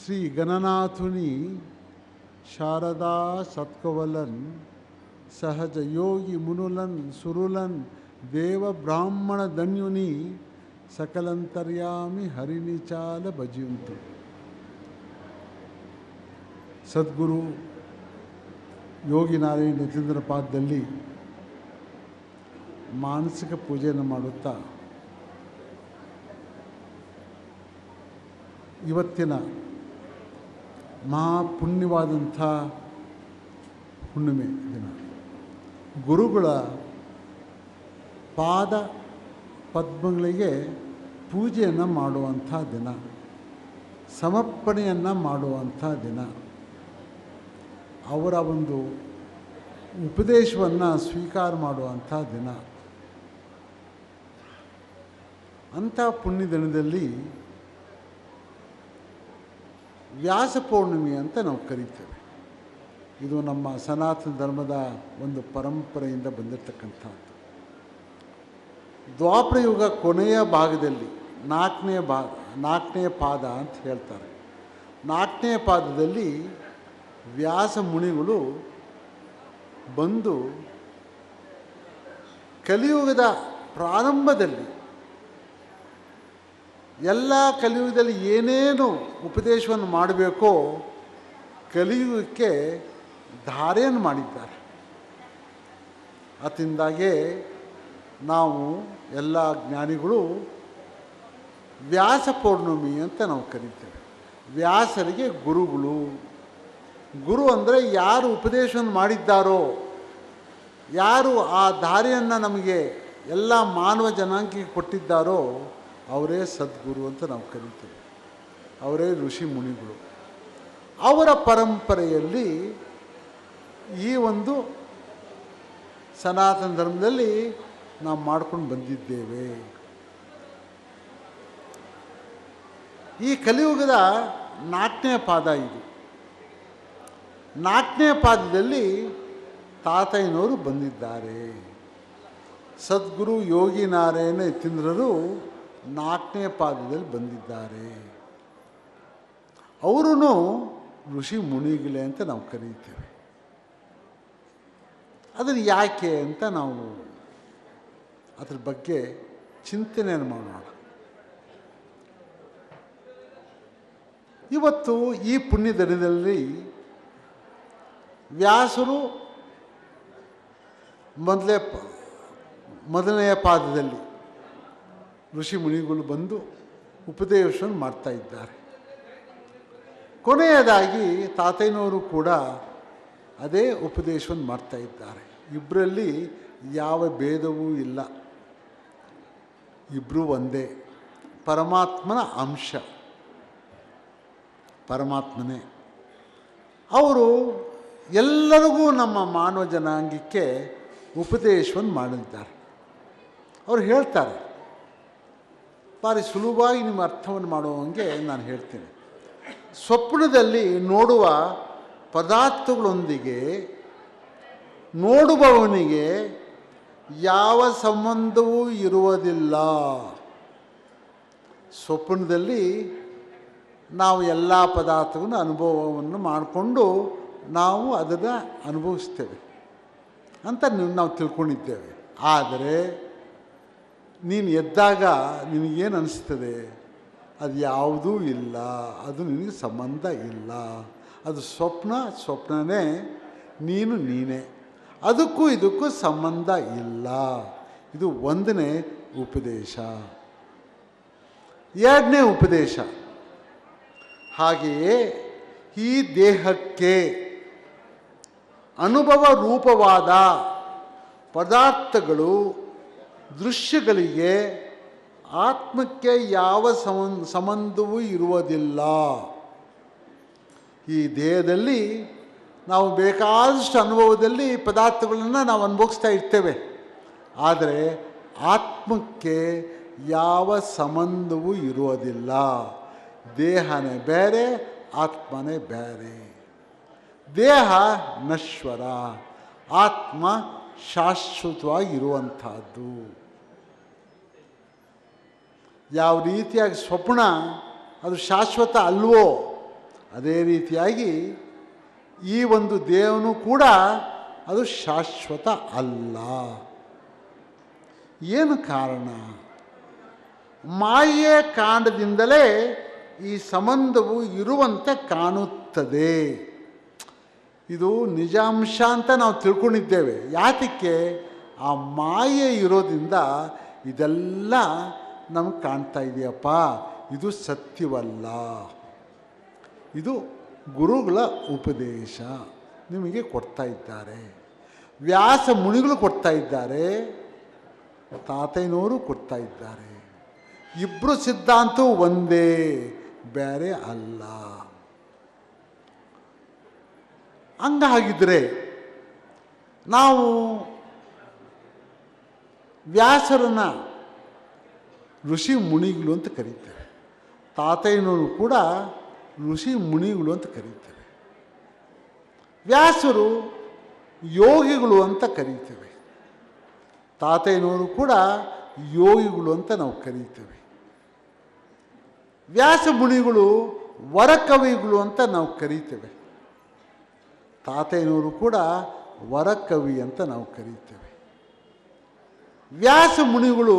ಶ್ರೀ ಗಣನಾಥುನಿ ಶಾರದಾ ಸತ್ಕವಲನ್ ಸಹಜ ಯೋಗಿ ಮುನುಲನ್ ಸುರುಲನ್ ದೇವ ಬ್ರಾಹ್ಮಣ ಧನ್ಯುನಿ ಸಕಲಂತರ್ಯಾಮಿ ಹರಿನಿಚಾಲ ಭಜಿಯುಂತು. ಸದ್ಗುರು ಯೋಗಿ ನಾರಾಯಣ ಯತೀಂದ್ರ ಪಾದದಲ್ಲಿ ಮಾನಸಿಕ ಪೂಜೆಯನ್ನು ಮಾಡುತ್ತಾ ಇವತ್ತಿನ ಮಹಾಪುಣ್ಯವಾದಂಥ ಹುಣ್ಣಿಮೆ ದಿನ, ಗುರುಗಳ ಪಾದ ಪದ್ಮಗಳಿಗೆ ಪೂಜೆಯನ್ನು ಮಾಡುವಂಥ ದಿನ, ಸಮರ್ಪಣೆಯನ್ನು ಮಾಡುವಂಥ ದಿನ, ಅವರ ಒಂದು ಉಪದೇಶವನ್ನು ಸ್ವೀಕಾರ ಮಾಡುವಂಥ ದಿನ. ಅಂಥ ಪುಣ್ಯ ದಿನದಲ್ಲಿ ವ್ಯಾಸ ಪೌರ್ಣಿಮೆ ಅಂತ ನಾವು ಕರೀತೇವೆ. ಇದು ನಮ್ಮ ಸನಾತನ ಧರ್ಮದ ಒಂದು ಪರಂಪರೆಯಿಂದ ಬಂದಿರತಕ್ಕಂಥದ್ದು. ದ್ವಾಪರ ಯುಗ ಕೊನೆಯ ಭಾಗದಲ್ಲಿ ನಾಲ್ಕನೇ ಪಾದ ಅಂತ ಹೇಳ್ತಾರೆ. 4ನೇ ಪಾದದಲ್ಲಿ ವ್ಯಾಸ ಮುನಿಗಳು ಬಂದು ಕಲಿಯುಗದ ಪ್ರಾರಂಭದಲ್ಲಿ ಎಲ್ಲ ಕಲಿಯುಗದಲ್ಲಿ ಏನೇನು ಉಪದೇಶವನ್ನು ಮಾಡಬೇಕೋ ಕಲಿಯುಗಕ್ಕೆ ಧಾರೆಯನ್ನು ಮಾಡಿದ್ದಾರೆ. ಅದರಿಂದಾಗೆ ನಾವು ಎಲ್ಲ ಜ್ಞಾನಿಗಳು ವ್ಯಾಸ ಪೌರ್ಣಿಮೆ ಅಂತ ನಾವು ಕರೀತೇವೆ. ವ್ಯಾಸರಿಗೆ ಗುರುಗಳು. ಗುರು ಅಂದರೆ ಯಾರು ಉಪದೇಶವನ್ನು ಮಾಡಿದ್ದಾರೋ, ಯಾರು ಆ ದಾರಿಯನ್ನು ನಮಗೆ ಎಲ್ಲ ಮಾನವ ಜನಾಂಗಕ್ಕೆ ಕೊಟ್ಟಿದ್ದಾರೋ ಅವರೇ ಸದ್ಗುರು ಅಂತ ನಾವು ಕರೀತೇವೆ. ಅವರೇ ಋಷಿ ಮುನಿಗಳು. ಅವರ ಪರಂಪರೆಯಲ್ಲಿ ಈ ಒಂದು ಸನಾತನ ಧರ್ಮದಲ್ಲಿ ನಾವು ಮಾಡ್ಕೊಂಡು ಬಂದಿದ್ದೇವೆ. ಈ ಕಲಿಯುಗದ 4ನೇ ಪಾದ ಇದು. 4ನೇ ಪಾದದಲ್ಲಿ ತಾತಯ್ಯನವರು ಬಂದಿದ್ದಾರೆ. ಸದ್ಗುರು ಯೋಗಿ ನಾರಾಯಣ ಯತೀಂದ್ರರು 4ನೇ ಪಾದದಲ್ಲಿ ಬಂದಿದ್ದಾರೆ. ಅವರೂ ಋಷಿ ಮುನಿಗಳೇ ಅಂತ ನಾವು ಕರೀತೇವೆ. ಅದನ್ನು ಯಾಕೆ ಅಂತ ನಾವು ಅದ್ರ ಬಗ್ಗೆ ಚಿಂತನೆಯನ್ನು ಮಾಡೋಣ. ಇವತ್ತು ಈ ಪುಣ್ಯ ದಿನದಲ್ಲಿ ವ್ಯಾಸರು ಮೊದಲನೆಯ ಪಾದದಲ್ಲಿ ಋಷಿ ಮುನಿಗಳು ಬಂದು ಉಪದೇಶವನ್ನು ಮಾಡ್ತಾ ಇದ್ದಾರೆ. ಕೊನೆಯದಾಗಿ ತಾತಯ್ಯನವರು ಕೂಡ ಅದೇ ಉಪದೇಶವನ್ನು ಮಾಡ್ತಾ ಇದ್ದಾರೆ. ಇಬ್ಬರಲ್ಲಿ ಯಾವ ಭೇದವೂ ಇಲ್ಲ, ಇಬ್ಬರೂ ಒಂದೇ, ಪರಮಾತ್ಮನ ಅಂಶ, ಪರಮಾತ್ಮನೇ. ಅವರು ಎಲ್ಲರಿಗೂ ನಮ್ಮ ಮಾನವ ಜನಾಂಗಕ್ಕೆ ಉಪದೇಶವನ್ನು ಮಾಡಿದ್ದಾರೆ. ಅವರು ಹೇಳ್ತಾರೆ, ಭಾರಿ ಸುಲಭವಾಗಿ ನಿಮ್ಮ ಅರ್ಥವನ್ನು ಮಾಡುವಂಗೆ ನಾನು ಹೇಳ್ತೀನಿ. ಸ್ವಪ್ನದಲ್ಲಿ ನೋಡುವ ಪದಾರ್ಥಗಳೊಂದಿಗೆ ನೋಡುವವನಿಗೆ ಯಾವ ಸಂಬಂಧವೂ ಇರುವುದಿಲ್ಲ. ಸ್ವಪ್ನದಲ್ಲಿ ನಾವು ಎಲ್ಲ ಪದಾರ್ಥಗಳನ್ನು ಅನುಭವವನ್ನು ಮಾಡಿಕೊಂಡು ನಾವು ಅದನ್ನು ಅನುಭವಿಸ್ತೇವೆ ಅಂತ ನಾವು ತಿಳ್ಕೊಂಡಿದ್ದೇವೆ. ಆದರೆ ನೀನು ಎದ್ದಾಗ ನಿನಗೇನು ಅನಿಸ್ತದೆ? ಅದು ಯಾವುದೂ ಇಲ್ಲ, ಅದು ನಿನಗೆ ಸಂಬಂಧ ಇಲ್ಲ. ಅದು ಸ್ವಪ್ನನೇ, ನೀನೇ. ಅದಕ್ಕೂ ಇದಕ್ಕೂ ಸಂಬಂಧ ಇಲ್ಲ. ಇದು 1ನೇ ಉಪದೇಶ. 2ನೇ ಉಪದೇಶ, ಹಾಗೆಯೇ ಈ ದೇಹಕ್ಕೆ ಅನುಭವ ರೂಪವಾದ ಪದಾರ್ಥಗಳು, ದೃಶ್ಯಗಳಿಗೆ ಆತ್ಮಕ್ಕೆ ಯಾವ ಸಂಬಂಧವೂ ಇರುವುದಿಲ್ಲ. ಈ ದೇಹದಲ್ಲಿ ನಾವು ಬೇಕಾದಷ್ಟು ಅನುಭವದಲ್ಲಿ ಪದಾರ್ಥಗಳನ್ನು ನಾವು ಅನುಭವಿಸ್ತಾ ಇರ್ತೇವೆ. ಆದರೆ ಆತ್ಮಕ್ಕೆ ಯಾವ ಸಂಬಂಧವೂ ಇರುವುದಿಲ್ಲ. ದೇಹನೇ ಬೇರೆ, ಆತ್ಮನೇ ಬೇರೆ. ದೇಹ ನಶ್ವರ, ಆತ್ಮ ಶಾಶ್ವತವಾಗಿ ಇರುವಂಥದ್ದು. ಯಾವ ರೀತಿಯಾಗಿ ಸ್ವಪ್ನ ಅದು ಶಾಶ್ವತ ಅಲ್ವೋ ಅದೇ ರೀತಿಯಾಗಿ ಈ ಒಂದು ದೇಹನೂ ಕೂಡ ಅದು ಶಾಶ್ವತ ಅಲ್ಲ. ಏನು ಕಾರಣ? ಮಾಯೆಯ ಕಾರಣದಿಂದಲೇ ಈ ಸಂಬಂಧವು ಇರುವಂತೆ ಕಾಣುತ್ತದೆ. ಇದು ನಿಜಾಂಶ ಅಂತ ನಾವು ತಿಳ್ಕೊಂಡಿದ್ದೇವೆ. ಯಾತಕ್ಕೆ? ಆ ಮಾಯೆ ಇರೋದ್ರಿಂದ ಇದೆಲ್ಲ ನಮಗೆ ಕಾಣ್ತಾ ಇದೆಯಪ್ಪ. ಇದು ಸತ್ಯವಲ್ಲ. ಇದು ಗುರುಗಳ ಉಪದೇಶ ನಿಮಗೆ ಕೊಡ್ತಾ ಇದ್ದಾರೆ. ವ್ಯಾಸ ಮುನಿಗಳು ಕೊಡ್ತಾ ಇದ್ದಾರೆ, ತಾತಯ್ಯನವರು ಕೊಡ್ತಾ ಇದ್ದಾರೆ. ಇಬ್ಬರು ಸಿದ್ಧಾಂತವೂ ಒಂದೇ, ಬೇರೆ ಅಲ್ಲ. ಹಂಗಾಗಿದ್ರೆ ನಾವು ವ್ಯಾಸರನ್ನ ಋಷಿ ಮುನಿಗಳು ಅಂತ ಕರೀತೇವೆ, ತಾತಯ್ಯನವರು ಕೂಡ ಋಷಿ ಮುನಿಗಳು ಅಂತ ಕರೀತೇವೆ, ವ್ಯಾಸರು ಯೋಗಿಗಳು ಅಂತ ಕರೀತೇವೆ, ತಾತಯ್ಯನವರು ಕೂಡ ಯೋಗಿಗಳು ಅಂತ ನಾವು ಕರೀತೇವೆ. ವ್ಯಾಸ ಮುನಿಗಳು ವರಕವಿಗಳು ಅಂತ ನಾವು ಕರೀತೇವೆ, ತಾತಯ್ಯನವರು ಕೂಡ ವರಕವಿ ಅಂತ ನಾವು ಕರೀತೇವೆ. ವ್ಯಾಸ ಮುನಿಗಳು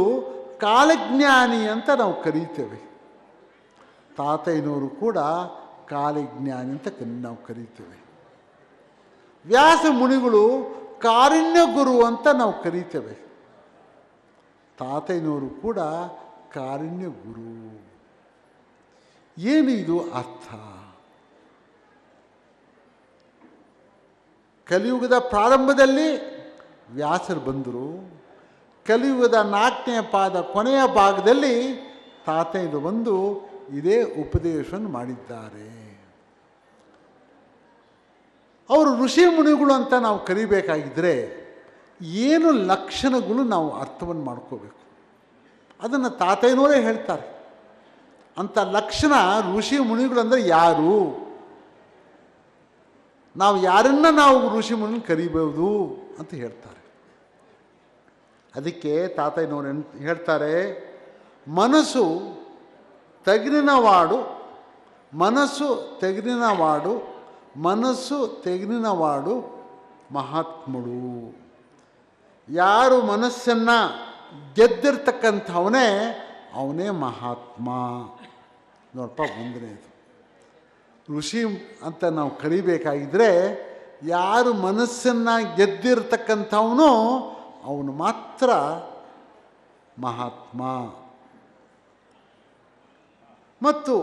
ಕಾಲಜ್ಞಾನಿ ಅಂತ ನಾವು ಕರೀತೇವೆ, ತಾತಯ್ಯನವರು ಕೂಡ ಕಾಲಜ್ಞಾನಿ ಅಂತ ನಾವು ಕರೀತೇವೆ. ವ್ಯಾಸ ಮುನಿಗಳು ಕಾರುಣ್ಯ ಗುರು ಅಂತ ನಾವು ಕರೀತೇವೆ, ತಾತಯ್ಯನವರು ಕೂಡ ಕಾರುಣ್ಯ ಗುರು. ಏನು ಇದು ಅರ್ಥ? ಕಲಿಯುಗದ ಪ್ರಾರಂಭದಲ್ಲಿ ವ್ಯಾಸರು ಬಂದರು, ಕಲಿಯುಗದ 4ನೇ ಪಾದ ಕೊನೆಯ ಭಾಗದಲ್ಲಿ ತಾತಯ್ಯನವರು ಬಂದು ಇದೇ ಉಪದೇಶವನ್ನು ಮಾಡಿದ್ದಾರೆ. ಅವರು ಋಷಿ ಮುನಿಗಳು ಅಂತ ನಾವು ಕರಿಬೇಕಾಗಿದ್ದರೆ ಏನು ಲಕ್ಷಣಗಳು ನಾವು ಅರ್ಥವನ್ನು ಮಾಡ್ಕೋಬೇಕು, ಅದನ್ನು ತಾತಯ್ಯನವರೇ ಹೇಳ್ತಾರೆ. ಅಂಥ ಲಕ್ಷಣ ಋಷಿ ಮುನಿಗಳು ಅಂದರೆ ಯಾರು, ನಾವು ಯಾರನ್ನ ನಾವು ಋಷಿ ಮುನಿ ಕರಿಬೋದು ಅಂತ ಹೇಳ್ತಾರೆ. ಅದಕ್ಕೆ ತಾತಯ್ಯನವರು ಹೇಳ್ತಾರೆ, ಮನಸ್ಸು ತೆಗಿನವಾಡು, ಮನಸ್ಸು ತೆಗಿನವಾಡು, ಮನಸ್ಸು ತೆಗಿನವಾಡು ಮಹಾತ್ಮಳು. ಯಾರು ಮನಸ್ಸನ್ನು ಗೆದ್ದಿರ್ತಕ್ಕಂಥವನೇ ಅವನೇ ಮಹಾತ್ಮ. ನೋಡಪ್ಪ, ಮುಂದನೇದು ಋಷಿ ಅಂತ ನಾವು ಕರಿಬೇಕಾಗಿದ್ದರೆ ಯಾರು ಮನಸ್ಸನ್ನು ಗೆದ್ದಿರ್ತಕ್ಕಂಥವನು ಅವನು ಮಾತ್ರ ಮಹಾತ್ಮ. ಮತ್ತು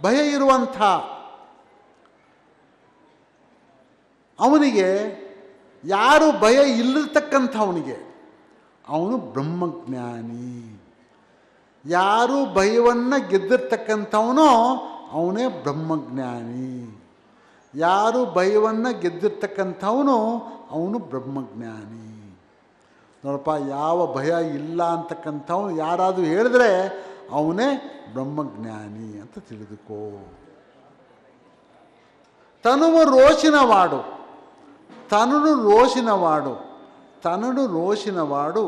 ಭಯ ಇರುವಂಥ ಅವನಿಗೆ, ಯಾರು ಭಯ ಇಲ್ಲಿರ್ತಕ್ಕಂಥವನಿಗೆ ಅವನು ಬ್ರಹ್ಮಜ್ಞಾನಿ. ಯಾರು ಭಯವನ್ನು ಗೆದ್ದಿರ್ತಕ್ಕಂಥವನೋ ಅವನೇ ಬ್ರಹ್ಮಜ್ಞಾನಿ. ಯಾರು ಭಯವನ್ನು ಗೆದ್ದಿರ್ತಕ್ಕಂಥವನು ಅವನು ಬ್ರಹ್ಮಜ್ಞಾನಿ. ನೋಡಪ್ಪ, ಯಾವ ಭಯ ಇಲ್ಲ ಅಂತಕ್ಕಂಥವನು ಯಾರಾದರೂ ಹೇಳಿದ್ರೆ ಅವನೇ ಬ್ರಹ್ಮಜ್ಞಾನಿ ಅಂತ ತಿಳಿದುಕೋ. ತನುವು ರೋಷಿನವಾಡು, ತನನು ರೋಷಿನವಾಡು, ತನನು ರೋಷಿನವಾಡು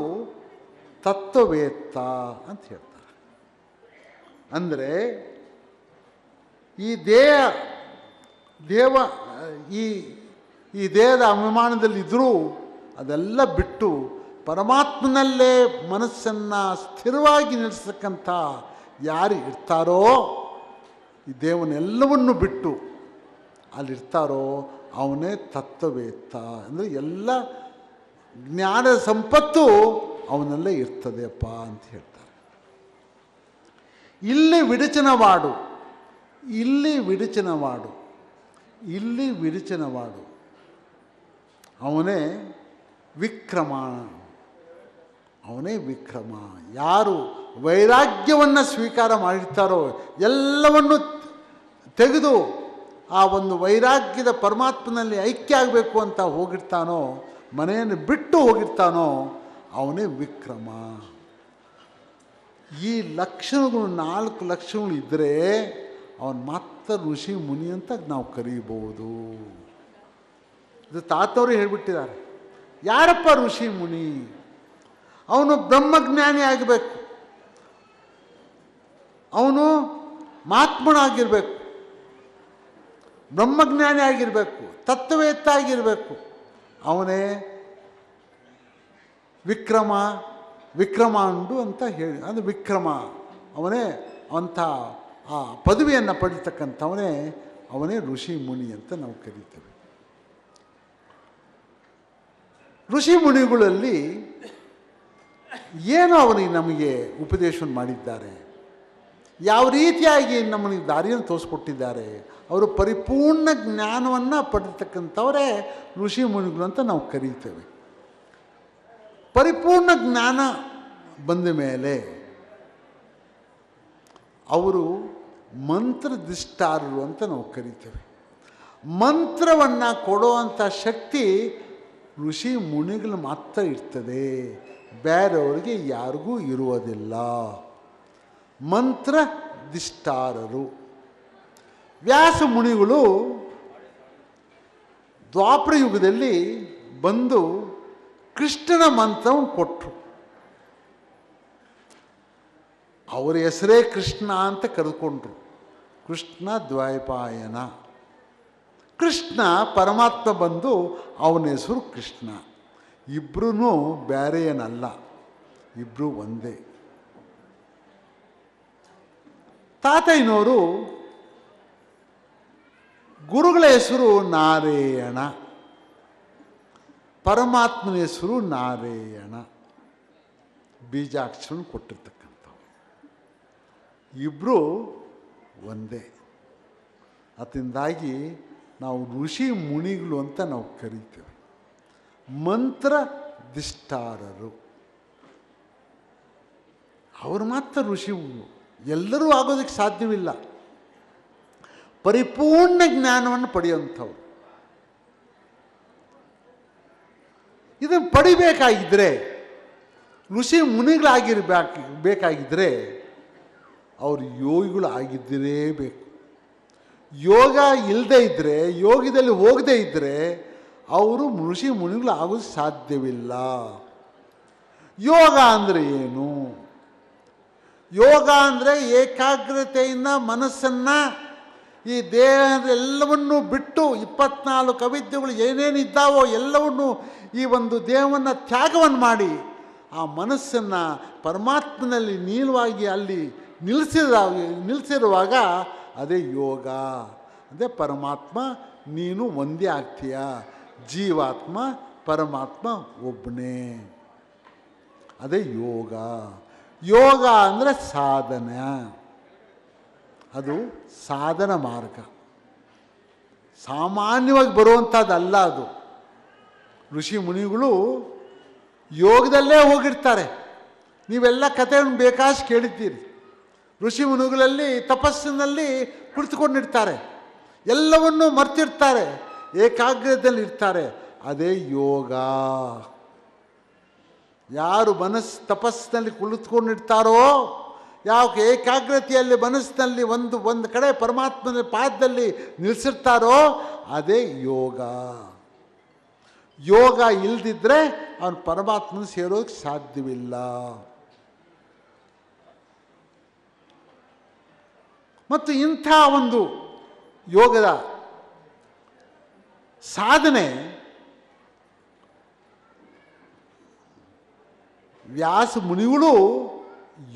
ತತ್ವವೇತ್ತ ಅಂತ ಹೇಳ್ತಾರೆ. ಅಂದರೆ ಈ ದೇಹದ ಅಭಿಮಾನದಲ್ಲಿದ್ದರೂ ಅದೆಲ್ಲ ಬಿಟ್ಟು ಪರಮಾತ್ಮನಲ್ಲೇ ಮನಸ್ಸನ್ನು ಸ್ಥಿರವಾಗಿ ನಿಲ್ಲಿಸ್ತಕ್ಕಂಥ ಯಾರು ಇರ್ತಾರೋ, ಈ ದೇವನೆಲ್ಲವನ್ನು ಬಿಟ್ಟು ಅಲ್ಲಿರ್ತಾರೋ ಅವನೇ ತತ್ವವೇತ್ತ. ಅಂದರೆ ಎಲ್ಲ ಜ್ಞಾನದ ಸಂಪತ್ತು ಅವನಲ್ಲೇ ಇರ್ತದೆಯಪ್ಪ ಅಂತ ಹೇಳ್ತಾರೆ. ಇಲ್ಲಿ ವಿಡಚನವಾಡು, ಇಲ್ಲಿ ವಿಡಚನವಾಡು, ಇಲ್ಲಿ ವಿಡಚನವಾಡು ಅವನೇ ವಿಕ್ರಮ, ಅವನೇ ವಿಕ್ರಮ. ಯಾರು ವೈರಾಗ್ಯವನ್ನು ಸ್ವೀಕಾರ ಮಾಡಿರ್ತಾರೋ, ಎಲ್ಲವನ್ನು ತೆಗೆದು ಆ ಒಂದು ವೈರಾಗ್ಯದ ಪರಮಾತ್ಮನಲ್ಲಿ ಐಕ್ಯ ಆಗಬೇಕು ಅಂತ ಹೋಗಿರ್ತಾನೋ, ಮನೆಯನ್ನು ಬಿಟ್ಟು ಹೋಗಿರ್ತಾನೋ ಅವನೇ ವಿಕ್ರಮ. ಈ ಲಕ್ಷಣಗಳು 4 ಲಕ್ಷಣಗಳು ಇದ್ದರೆ ಅವನು ಮಾತ್ರ ಋಷಿ ಮುನಿ ಅಂತ ನಾವು ಕರೀಬೋದು. ಇದು ತಾತವರು ಹೇಳಿಬಿಟ್ಟಿದ್ದಾರೆ. ಯಾರಪ್ಪ ಋಷಿ ಮುನಿ? ಅವನು ಬ್ರಹ್ಮಜ್ಞಾನಿ ಆಗಬೇಕು. ಅವನು ಮಹಾತ್ಮನಾಗಿರಬೇಕು, ಬ್ರಹ್ಮಜ್ಞಾನಿ ಆಗಿರಬೇಕು, ತತ್ವವೇತ್ತ ಆಗಿರಬೇಕು. ಅವನೇ ವಿಕ್ರಮಾಂಡು ಅಂತ ಹೇಳಿ, ಅದು ವಿಕ್ರಮ, ಅವನೇ ಅಂಥ ಆ ಪದವಿಯನ್ನು ಪಡಿತಕ್ಕಂಥವನೇ, ಅವನೇ ಋಷಿ ಮುನಿ ಅಂತ ನಾವು ಕರೀತೇವೆ. ಋಷಿ ಮುನಿಗಳಲ್ಲಿ ಏನು ಅವನಿಗೆ ನಮಗೆ ಉಪದೇಶವನ್ನು ಮಾಡಿದ್ದಾರೆ, ಯಾವ ರೀತಿಯಾಗಿ ನಮಗೆ ದಾರಿಯನ್ನು ತೋರಿಸ್ಕೊಟ್ಟಿದ್ದಾರೆ, ಅವರು ಪರಿಪೂರ್ಣ ಜ್ಞಾನವನ್ನು ಪಡೆತಕ್ಕಂಥವರೇ ಋಷಿ ಮುನಿಗಳು ಅಂತ ನಾವು ಕರೀತೇವೆ. ಪರಿಪೂರ್ಣ ಜ್ಞಾನ ಬಂದ ಮೇಲೆ ಅವರು ಮಂತ್ರದಿಷ್ಟಾರರು ಅಂತ ನಾವು ಕರೀತೇವೆ. ಮಂತ್ರವನ್ನು ಕೊಡುವಂಥ ಶಕ್ತಿ ಋಷಿ ಮುನಿಗಳು ಮಾತ್ರ ಇರ್ತದೆ, ಬೇರೆಯವರಿಗೆ ಯಾರಿಗೂ ಇರುವುದಿಲ್ಲ. ಮಂತ್ರದಿಷ್ಟಾರರು. ವ್ಯಾಸ ಮುನಿಗಳು ದ್ವಾಪರ ಯುಗದಲ್ಲಿ ಬಂದು ಕೃಷ್ಣನ ಮಂತ್ರವನ್ನು ಕೊಟ್ಟರು. ಅವರ ಹೆಸರೇ ಕೃಷ್ಣ ಅಂತ ಕರೆದುಕೊಂಡ್ರು. ಕೃಷ್ಣ ದ್ವೈಪಾಯನ. ಕೃಷ್ಣ ಪರಮಾತ್ಮ ಬಂದು ಅವನ ಹೆಸರು ಕೃಷ್ಣ. ಇಬ್ಬರೂ ಬೇರೆ ಏನಲ್ಲ, ಇಬ್ಬರು ಒಂದೇ. ತಾತಯ್ಯನವರು ಗುರುಗಳ ಹೆಸರು ನಾರಾಯಣ, ಪರಮಾತ್ಮನ ಹೆಸರು ನಾರಾಯಣ. ಬೀಜಾಕ್ಷರ ಕೊಟ್ಟಿರ್ತಕ್ಕಂಥವು ಇಬ್ಬರು ಒಂದೇ. ಅದರಿಂದಾಗಿ ನಾವು ಋಷಿ ಮುನಿಗಳು ಅಂತ ನಾವು ಕರೀತೇವೆ. ಮಂತ್ರದಿಷ್ಟಾರರು ಅವರು ಮಾತ್ರ ಋಷಿಗಳು. ಎಲ್ಲರೂ ಆಗೋದಕ್ಕೆ ಸಾಧ್ಯವಿಲ್ಲ. ಪರಿಪೂರ್ಣ ಜ್ಞಾನವನ್ನು ಪಡೆಯುವಂಥವ್ರು. ಇದನ್ನು ಪಡಿಬೇಕಾಗಿದ್ದರೆ, ಋಷಿ ಮುನಿಗಳಾಗಿರಬೇಕಾಗಿದ್ದರೆ ಅವರು ಯೋಗಿಗಳು ಆಗಿದ್ದಿರಬೇಕು. ಯೋಗ ಇಲ್ಲದೇ ಇದ್ದರೆ, ಯೋಗದಲ್ಲಿ ಹೋಗದೇ ಇದ್ದರೆ ಅವರು ಋಷಿ ಮುನಿಗಳು ಆಗೋದು ಸಾಧ್ಯವಿಲ್ಲ. ಯೋಗ ಅಂದರೆ ಏನು? ಯೋಗ ಅಂದರೆ ಏಕಾಗ್ರತೆಯಿಂದ ಮನಸ್ಸನ್ನು ಈ ದೇಹದೆಲ್ಲವನ್ನೂ ಬಿಟ್ಟು 24 ಅವಿದ್ಯೆಗಳು ಏನೇನಿದ್ದಾವೋ ಎಲ್ಲವನ್ನೂ ಈ ಒಂದು ದೇಹವನ್ನು ತ್ಯಾಗವನ್ನು ಮಾಡಿ ಆ ಮನಸ್ಸನ್ನು ಪರಮಾತ್ಮನಲ್ಲಿ ನೀಲವಾಗಿ ಅಲ್ಲಿ ನಿಲ್ಲಿಸಿರುವಾಗ ಅದೇ ಯೋಗ. ಅದೇ ಪರಮಾತ್ಮ ನೀನು ಒಂದೇ ಆಗ್ತೀಯ. ಜೀವಾತ್ಮ ಪರಮಾತ್ಮ ಒಬ್ಬನೇ. ಅದೇ ಯೋಗ. ಯೋಗ ಅಂದರೆ ಸಾಧನೆ, ಅದು ಸಾಧನ ಮಾರ್ಗ. ಸಾಮಾನ್ಯವಾಗಿ ಬರುವಂಥದ್ದಲ್ಲ ಅದು. ಋಷಿ ಮುನಿಗಳು ಯೋಗದಲ್ಲೇ ಹೋಗಿರ್ತಾರೆ. ನೀವೆಲ್ಲ ಕಥೆಯನ್ನು ಬೇಕಾಷ್ಟು ಕೇಳಿದ್ದೀರಿ. ಋಷಿ ಮುನಿಗಳಲ್ಲಿ ತಪಸ್ಸಿನಲ್ಲಿ ಕುಳಿತುಕೊಂಡಿರ್ತಾರೆ, ಎಲ್ಲವನ್ನೂ ಮರ್ತಿರ್ತಾರೆ, ಏಕಾಗ್ರತೆಯಲ್ಲಿ ಇರ್ತಾರೆ. ಅದೇ ಯೋಗ. ಯಾರು ತಪಸ್ಸಿನಲ್ಲಿ ಕುಳಿತುಕೊಂಡಿರ್ತಾರೋ, ಯಾವ ಏಕಾಗ್ರತೆಯಲ್ಲಿ ಮನಸ್ಸಿನಲ್ಲಿ ಒಂದು ಕಡೆ ಪರಮಾತ್ಮನ ಪಾದದಲ್ಲಿ ನಿಲ್ಲಿಸಿರ್ತಾರೋ ಅದೇ ಯೋಗ. ಯೋಗ ಇಲ್ಲದಿದ್ದರೆ ಅವನು ಪರಮಾತ್ಮನ ಸೇರೋಕ್ಕೆ ಸಾಧ್ಯವಿಲ್ಲ. ಮತ್ತು ಇಂಥ ಒಂದು ಯೋಗದ ಸಾಧನೆ ವ್ಯಾಸ ಮುನಿಗಳು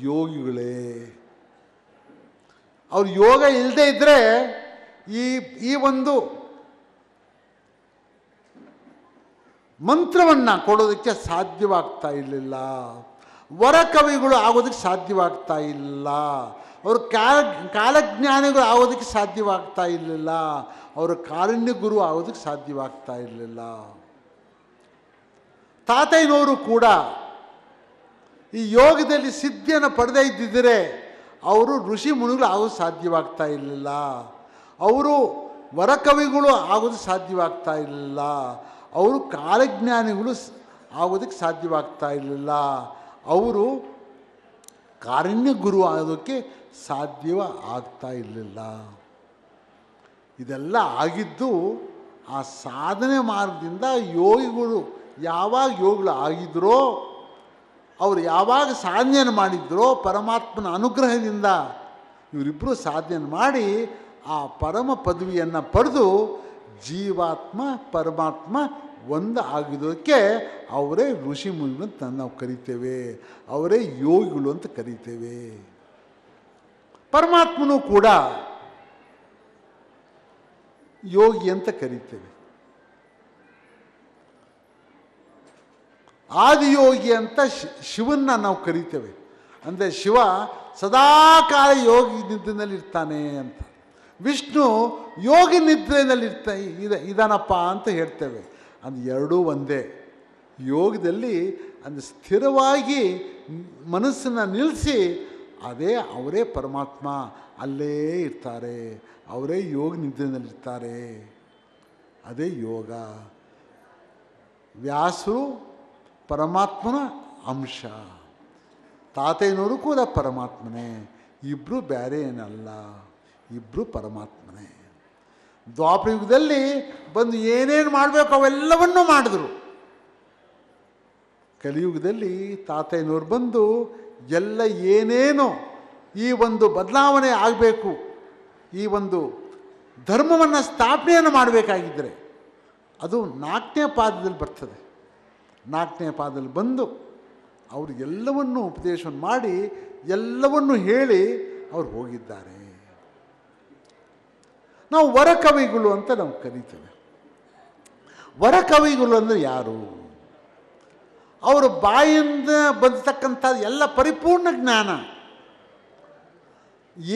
ಯೋಗಿಗಳೇ. ಅವ್ರು ಯೋಗ ಇಲ್ಲದೆ ಇದ್ದರೆ ಈ ಒಂದು ಮಂತ್ರವನ್ನು ಕೊಡೋದಕ್ಕೆ ಸಾಧ್ಯವಾಗ್ತಾ ಇರಲಿಲ್ಲ. ವರಕವಿಗಳು ಆಗೋದಕ್ಕೆ ಸಾಧ್ಯವಾಗ್ತಾ ಇಲ್ಲ. ಅವರು ಕಾಲಜ್ಞಾನಿಗಳು ಆಗೋದಕ್ಕೆ ಸಾಧ್ಯವಾಗ್ತಾ ಇರಲಿಲ್ಲ. ಅವರು ಕಾರುಣ್ಯ ಗುರು ಆಗೋದಕ್ಕೆ ಸಾಧ್ಯವಾಗ್ತಾ ಇರಲಿಲ್ಲ. ತಾತಯ್ಯನವರು ಕೂಡ ಈ ಯೋಗದಲ್ಲಿ ಸಿದ್ಧಿಯನ್ನು ಪಡೆದೇ ಇದ್ದಿದ್ದರೆ ಅವರು ಋಷಿ ಮುನಿಗಳು ಆಗೋದು ಸಾಧ್ಯವಾಗ್ತಾ ಇರಲಿಲ್ಲ. ಅವರು ವರಕವಿಗಳು ಆಗೋದು ಸಾಧ್ಯವಾಗ್ತಾ ಇರಲಿಲ್ಲ. ಅವರು ಕಾಲಜ್ಞಾನಿಗಳು ಆಗೋದಕ್ಕೆ ಸಾಧ್ಯವಾಗ್ತಾ ಇರಲಿಲ್ಲ. ಅವರು ಕಾರುಣ್ಯ ಗುರು ಆಗೋದಕ್ಕೆ ಸಾಧ್ಯವ ಆಗ್ತಾ ಇರಲಿಲ್ಲ. ಇದೆಲ್ಲ ಆಗಿದ್ದು ಆ ಸಾಧನೆ ಮಾರ್ಗದಿಂದ. ಯೋಗಿಗಳು ಯಾವಾಗ ಯೋಗಿಗಳು ಆಗಿದ್ರೋ, ಅವರು ಯಾವಾಗ ಸಾಧನೆಯನ್ನು ಮಾಡಿದ್ರೋ ಪರಮಾತ್ಮನ ಅನುಗ್ರಹದಿಂದ ಇವರಿಬ್ಬರು ಸಾಧನೆ ಮಾಡಿ ಆ ಪರಮ ಪದವಿಯನ್ನು ಪಡೆದು ಜೀವಾತ್ಮ ಪರಮಾತ್ಮ ಒಂದು ಆಗಿದ್ದಕ್ಕೆ ಅವರೇ ಋಷಿ ಮುನಿಗಳು ಅಂತ ನಾವು ಕರಿತೇವೆ, ಅವರೇ ಯೋಗಿಗಳು ಅಂತ ಕರಿತೇವೆ. ಪರಮಾತ್ಮನೂ ಕೂಡ ಯೋಗಿ ಅಂತ ಕರಿತೇವೆ. ಆದಿಯೋಗಿ ಅಂತ ಶಿವನ್ನ ನಾವು ಕರಿತೇವೆ. ಅಂದರೆ ಶಿವ ಸದಾಕಾಲ ಯೋಗಿ ನಿದ್ರೆಯಲ್ಲಿರ್ತಾನೆ ಅಂತ. ವಿಷ್ಣು ಯೋಗಿ ನಿದ್ರೆಯಲ್ಲಿ ಇದಾನಪ್ಪ ಅಂತ ಹೇಳ್ತೇವೆ. ಅದು ಎರಡೂ ಒಂದೇ. ಯೋಗದಲ್ಲಿ ಅಂದರೆ ಸ್ಥಿರವಾಗಿ ಮನಸ್ಸನ್ನು ನಿಲ್ಲಿಸಿ ಅದೇ ಅವರೇ ಪರಮಾತ್ಮ, ಅಲ್ಲೇ ಇರ್ತಾರೆ, ಅವರೇ ಯೋಗ ನಿದ್ರೆಯಲ್ಲಿರ್ತಾರೆ. ಅದೇ ಯೋಗ. ವ್ಯಾಸರು ಪರಮಾತ್ಮನ ಅಂಶ, ತಾತಯ್ಯನವರು ಕೂಡ ಪರಮಾತ್ಮನೇ. ಇಬ್ಬರು ಬೇರೆ ಏನಲ್ಲ, ಇಬ್ಬರು ಪರಮಾತ್ಮನೇ. ದ್ವಾಪರ ಯುಗದಲ್ಲಿ ಬಂದು ಏನೇನು ಮಾಡಬೇಕು ಅವೆಲ್ಲವನ್ನೂ ಮಾಡಿದ್ರು. ಕಲಿಯುಗದಲ್ಲಿ ತಾತಯ್ಯನವರು ಬಂದು ಎಲ್ಲ ಏನೇನು ಈ ಒಂದು ಬದಲಾವಣೆ ಆಗಬೇಕು, ಈ ಒಂದು ಧರ್ಮವನ್ನು ಸ್ಥಾಪನೆಯನ್ನು ಮಾಡಬೇಕಾಗಿದ್ದರೆ ಅದು 4ನೇ ಪಾದದಲ್ಲಿ ಬರ್ತದೆ. 4ನೇ ಪಾದದಲ್ಲಿ ಬಂದು ಅವರು ಎಲ್ಲವನ್ನೂ ಉಪದೇಶವನ್ನು ಮಾಡಿ ಎಲ್ಲವನ್ನೂ ಹೇಳಿ ಅವರು ಹೋಗಿದ್ದಾರೆ. ನಾವು ವರಕವಿಗಳು ಅಂತ ನಾವು ಕರೀತೇವೆ. ವರಕವಿಗಳು ಅಂದರೆ ಯಾರು? ಅವರ ಬಾಯಿಂದ ಬಂದತಕ್ಕಂಥ ಎಲ್ಲ ಪರಿಪೂರ್ಣ ಜ್ಞಾನ,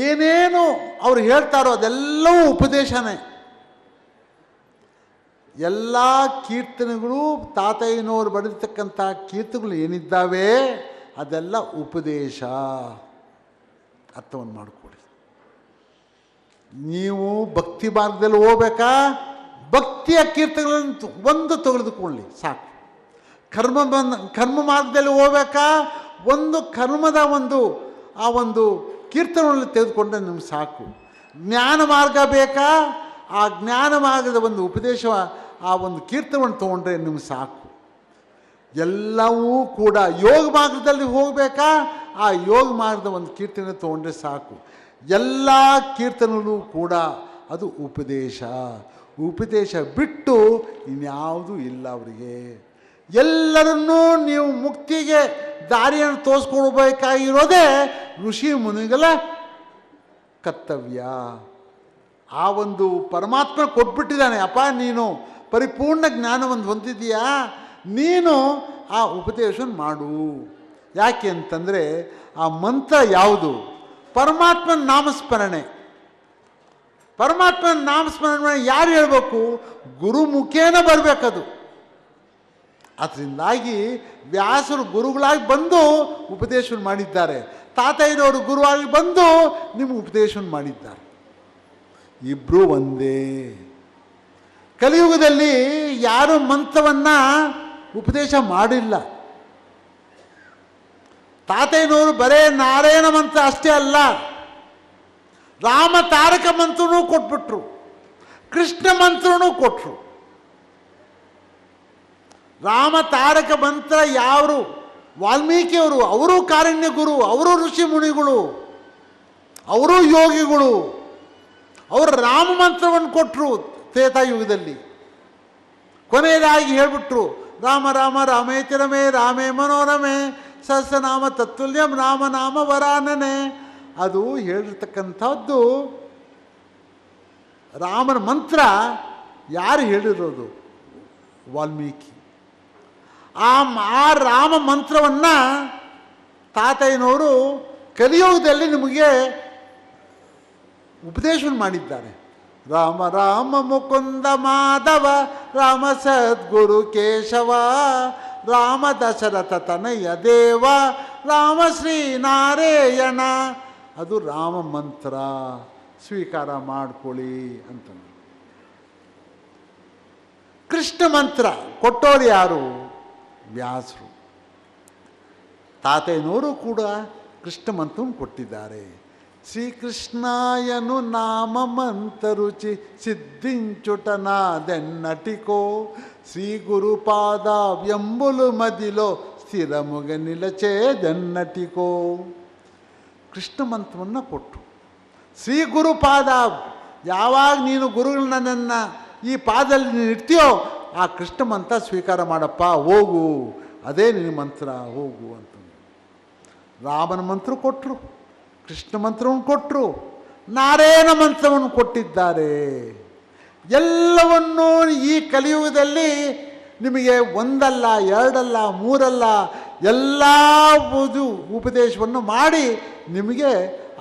ಏನೇನು ಅವ್ರು ಹೇಳ್ತಾರೋ ಅದೆಲ್ಲವೂ ಉಪದೇಶನೇ. ಎಲ್ಲ ಕೀರ್ತನೆಗಳು, ತಾತಯ್ಯನವರು ಬರೆದಿರ್ತಕ್ಕಂಥ ಕೀರ್ತನೆಗಳು ಏನಿದ್ದಾವೆ ಅದೆಲ್ಲ ಉಪದೇಶ. ಅರ್ಥವನ್ನು ಮಾಡಿಕೊಡಿ. ನೀವು ಭಕ್ತಿ ಮಾರ್ಗದಲ್ಲಿ ಹೋಗ್ಬೇಕಾ, ಭಕ್ತಿಯ ಕೀರ್ತನೆಗಳನ್ನು ಒಂದು ತೆಗೆದುಕೊಳ್ಳಿ ಸಾಕು. ಕರ್ಮ ಮಾರ್ಗದಲ್ಲಿ ಹೋಗ್ಬೇಕಾ, ಒಂದು ಕರ್ಮದ ಆ ಒಂದು ಕೀರ್ತನೆಗಳನ್ನು ತೆಗೆದುಕೊಂಡ್ರೆ ನಿಮ್ಗೆ ಸಾಕು. ಜ್ಞಾನ ಮಾರ್ಗ ಬೇಕಾ, ಆ ಜ್ಞಾನ ಮಾರ್ಗದ ಒಂದು ಉಪದೇಶ, ಆ ಒಂದು ಕೀರ್ತನೆಯನ್ನು ತೊಗೊಂಡ್ರೆ ನಿಮ್ಗೆ ಸಾಕು. ಎಲ್ಲವೂ ಕೂಡ ಯೋಗ ಮಾರ್ಗದಲ್ಲಿ ಹೋಗಬೇಕಾ, ಆ ಯೋಗ ಮಾರ್ಗದ ಒಂದು ಕೀರ್ತನೆ ತೊಗೊಂಡ್ರೆ ಸಾಕು. ಎಲ್ಲ ಕೀರ್ತನೆಗಳು ಕೂಡ ಅದು ಉಪದೇಶ. ಉಪದೇಶ ಬಿಟ್ಟು ಇನ್ಯಾವುದೂ ಇಲ್ಲ ಅವರಿಗೆ. ಎಲ್ಲರನ್ನೂ ನೀವು ಮುಕ್ತಿಗೆ ದಾರಿಯನ್ನು ತೋರಿಸ್ಕೊಡ್ಬೇಕಾಗಿರೋದೇ ಋಷಿ ಮುನಿಗಳ ಕರ್ತವ್ಯ. ಆ ಒಂದು ಪರಮಾತ್ಮ ಕೊಟ್ಬಿಟ್ಟಿದ್ದಾನೆ, ಅಪ್ಪ ನೀನು ಪರಿಪೂರ್ಣ ಜ್ಞಾನವನ್ನು ಹೊಂದಿದೀಯಾ, ನೀನು ಆ ಉಪದೇಶವನ್ನು ಮಾಡು. ಯಾಕೆ ಅಂತಂದರೆ ಆ ಮಂತ್ರ ಯಾವುದು? ಪರಮಾತ್ಮನ ನಾಮಸ್ಮರಣೆ. ಪರಮಾತ್ಮನ ನಾಮಸ್ಮರಣೆ ಯಾರು ಹೇಳಬೇಕು? ಗುರು ಮುಖೇನ ಬರಬೇಕದು. ಅದರಿಂದಾಗಿ ವ್ಯಾಸರು ಗುರುಗಳಾಗಿ ಬಂದು ಉಪದೇಶವನ್ನು ಮಾಡಿದ್ದಾರೆ, ತಾತಯ್ಯನವರು ಗುರುವಾಗಿ ಬಂದು ನಿಮಗೆ ಉಪದೇಶವನ್ನು ಮಾಡಿದ್ದಾರೆ. ಇಬ್ಬರೂ ಒಂದೇ. ಕಲಿಯುಗದಲ್ಲಿ ಯಾರು ಮಂತ್ರವನ್ನು ಉಪದೇಶ ಮಾಡಿಲ್ಲ. ತಾತಯ್ಯನವರು ಬರೇ ನಾರಾಯಣ ಮಂತ್ರ ಅಷ್ಟೇ ಅಲ್ಲ, ರಾಮ ತಾರಕ ಮಂತ್ರನೂ ಕೊಟ್ಬಿಟ್ರು, ಕೃಷ್ಣ ಮಂತ್ರನೂ ಕೊಟ್ಟರು. ರಾಮ ತಾರಕ ಮಂತ್ರ ಯಾರು? ವಾಲ್ಮೀಕಿಯವರು, ಅವರು ಕಾರುಣ್ಯ ಗುರು, ಅವರು ಋಷಿ ಮುನಿಗಳು, ಅವರು ಯೋಗಿಗಳು. ಅವರು ರಾಮ ಮಂತ್ರವನ್ನು ಕೊಟ್ಟರು ತ್ರೇತಾಯುಗದಲ್ಲಿ. ಕೊನೆಯದಾಗಿ ಹೇಳ್ಬಿಟ್ರು, ರಾಮ ರಾಮ ರಾಮೇತಿ ರಮೇ ರಾಮೇ ಮನೋರಮೆ ಸಹಸ್ರನಾಮ ತತ್ತುಲ್ಯಂ ರಾಮನಾಮ ವರಾನನೆ. ಅದು ಹೇಳಿರ್ತಕ್ಕಂಥದ್ದು ರಾಮನ ಮಂತ್ರ. ಯಾರು ಹೇಳಿರೋದು? ವಾಲ್ಮೀಕಿ. ಆ ರಾಮ ಮಂತ್ರವನ್ನು ತಾತಯ್ಯನವರು ಕಲಿಯುಗದಲ್ಲಿ ನಿಮಗೆ ಉಪದೇಶವನ್ನು ಮಾಡಿದ್ದಾರೆ. ರಾಮ ರಾಮ ಮುಕುಂದ ಮಾಧವ ರಾಮ ಸದ್ಗುರು ಕೇಶವ ರಾಮ ದಶರಥ ತನಯ ದೇವ ರಾಮ ಶ್ರೀ ನಾರಾಯಣ. ಅದು ರಾಮ ಮಂತ್ರ, ಸ್ವೀಕಾರ ಮಾಡ್ಕೊಳ್ಳಿ ಅಂತ. ಕೃಷ್ಣ ಮಂತ್ರ ಕೊಟ್ಟೋರು ಯಾರು? ವ್ಯಾಸರು. ತಾತಯ್ಯನವರು ಕೂಡ ಕೃಷ್ಣ ಮಂತ್ರವನ್ನು ಕೊಟ್ಟಿದ್ದಾರೆ. ಶ್ರೀಕೃಷ್ಣಾಯನು ನಾಮ ಮಂತ್ರ ರುಚಿ ಸಿದ್ಧಿಂಚುಟನಾದೆನ್ನಟಿಕೋ ಶ್ರೀ ಗುರುಪಾದ ವ್ಯಂಬುಲು ಮದಿಲೋ ಸ್ಥಿರಮುಗ ನಿಲಚೇದೆನ್ನಟಿಕೋ. ಕೃಷ್ಣ ಮಂತ್ರವನ್ನು ಕೊಟ್ಟರು. ಶ್ರೀ ಗುರುಪಾದ. ಯಾವಾಗ ನೀನು ಗುರುಗಳನ್ನ ನನ್ನ ಈ ಪಾದದಲ್ಲಿ ನೀನು ಇಡ್ತೀಯೋ ಆ ಕೃಷ್ಣ ಮಂತ್ರ ಸ್ವೀಕಾರ ಮಾಡಪ್ಪ, ಹೋಗು, ಅದೇ ನಿನ್ನ ಮಂತ್ರ, ಹೋಗು ಅಂತ. ರಾಮನ ಮಂತ್ರ ಕೊಟ್ಟರು, ಕೃಷ್ಣ ಮಂತ್ರವನ್ನು ಕೊಟ್ಟರು, ನಾರಾಯಣ ಮಂತ್ರವನ್ನು ಕೊಟ್ಟಿದ್ದಾರೆ. ಎಲ್ಲವನ್ನೂ ಈ ಕಲಿಯುಗದಲ್ಲಿ ನಿಮಗೆ ಒಂದಲ್ಲ, ಎರಡಲ್ಲ, ಮೂರಲ್ಲ, ಎಲ್ಲ ಉಪದೇಶವನ್ನು ಮಾಡಿ ನಿಮಗೆ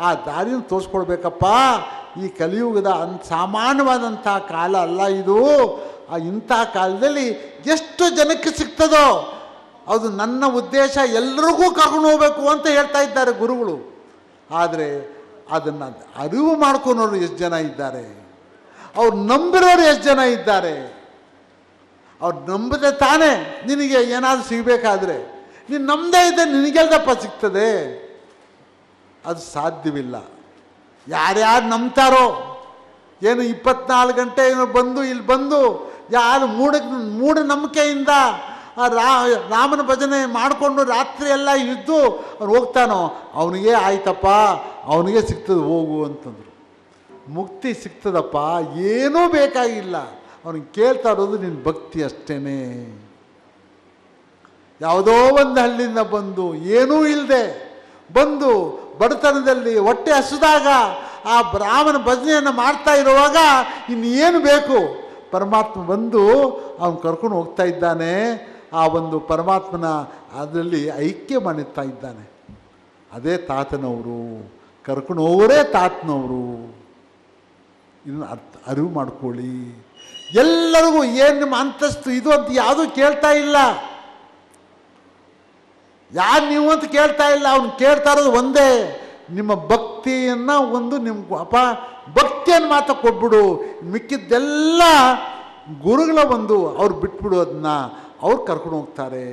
ಆ ದಾರಿಯನ್ನು ತೋರಿಸ್ಕೊಡ್ಬೇಕಪ್ಪ. ಈ ಕಲಿಯುಗದ ಸಾಮಾನ್ಯವಾದಂಥ ಕಾಲ ಅಲ್ಲ ಇದು. ಇಂಥ ಕಾಲದಲ್ಲಿ ಎಷ್ಟು ಜನಕ್ಕೆ ಸಿಗ್ತದೋ ಅದು ನನ್ನ ಉದ್ದೇಶ, ಎಲ್ಲರಿಗೂ ಕರ್ಕೊಂಡು ಹೋಗಬೇಕು ಅಂತ ಹೇಳ್ತಾ ಇದ್ದಾರೆ ಗುರುಗಳು. ಆದರೆ ಅದನ್ನು ಅರಿವು ಮಾಡ್ಕೊಳೋರು ಎಷ್ಟು ಜನ ಇದ್ದಾರೆ, ಅವ್ರು ನಂಬಿರೋರು ಎಷ್ಟು ಜನ ಇದ್ದಾರೆ. ಅವ್ರು ನಂಬದೆ ತಾನೇ ನಿನಗೆ ಏನಾದರೂ ಸಿಗಬೇಕಾದ್ರೆ. ನೀನು ನಂಬದೇ ಇದ್ದರೆ ನಿನಗೆಲ್ದಪ್ಪ ಸಿಗ್ತದೆ? ಅದು ಸಾಧ್ಯವಿಲ್ಲ. ಯಾರ್ಯಾರು ನಂಬ್ತಾರೋ ಏನು 24 ಗಂಟೆ ಏನೋ ಬಂದು ಇಲ್ಲಿ ಬಂದು ಯಾರು ಮೂಢನಂಬಿಕೆಯಿಂದ ರಾಮನ ಭಜನೆ ಮಾಡಿಕೊಂಡು ರಾತ್ರಿ ಎಲ್ಲ ಇದ್ದು ಅವ್ನು ಹೋಗ್ತಾನೋ ಅವನಿಗೆ ಆಯ್ತಪ್ಪ, ಅವನಿಗೆ ಸಿಗ್ತದೆ ಹೋಗು ಅಂತಂದರು. ಮುಕ್ತಿ ಸಿಗ್ತದಪ್ಪ, ಏನೂ ಬೇಕಾಗಿಲ್ಲ. ಅವನಿಗೆ ಕೇಳ್ತಾ ಇರೋದು ನಿನ್ನ ಭಕ್ತಿ ಅಷ್ಟೇ. ಯಾವುದೋ ಒಂದು ಹಳ್ಳಿಯಿಂದ ಬಂದು ಏನೂ ಇಲ್ಲದೆ ಬಂದು ಬಡತನದಲ್ಲಿ ಹೊಟ್ಟೆ ಹಸಿದಾಗ ಆ ರಾಮನ ಭಜನೆಯನ್ನು ಮಾಡ್ತಾ ಇರುವಾಗ ಇನ್ನೇನು ಬೇಕು? ಪರಮಾತ್ಮ ಬಂದು ಅವನು ಕರ್ಕೊಂಡು ಹೋಗ್ತಾ ಇದ್ದಾನೆ. ಆ ಒಂದು ಪರಮಾತ್ಮನ ಅದರಲ್ಲಿ ಐಕ್ಯ ಮಾಡುತ್ತಾ ಇದ್ದಾನೆ. ಅದೇ ತಾತನವರು, ಕರ್ಕೊಂಡು ಹೋಗೋರೇ ತಾತನವರು. ಇದನ್ನು ಅರಿವು ಮಾಡ್ಕೊಳ್ಳಿ. ಎಲ್ಲರಿಗೂ ಏನು ನಿಮ್ಮ ಅಂತಸ್ತು ಇದು ಅಂತ ಯಾವುದೂ ಕೇಳ್ತಾ ಇಲ್ಲ. ಯಾರು ನೀವು ಅಂತ ಕೇಳ್ತಾ ಇಲ್ಲ. ಅವನು ಕೇಳ್ತಾ ಇರೋದು ಒಂದೇ, ನಿಮ್ಮ ಭಕ್ತಿಯನ್ನು ಒಂದು ನಿಮ್ಮ ಭಕ್ತಿಯನ್ನು ಮಾತ್ರ ಕೊಟ್ಬಿಡು. ಮಿಕ್ಕಿದ್ದೆಲ್ಲ ಗುರುಗಳ ಒಂದು ಅವ್ರು ಬಿಟ್ಬಿಡು, ಅದನ್ನ ಅವ್ರು ಕರ್ಕೊಂಡು ಹೋಗ್ತಾರೆ.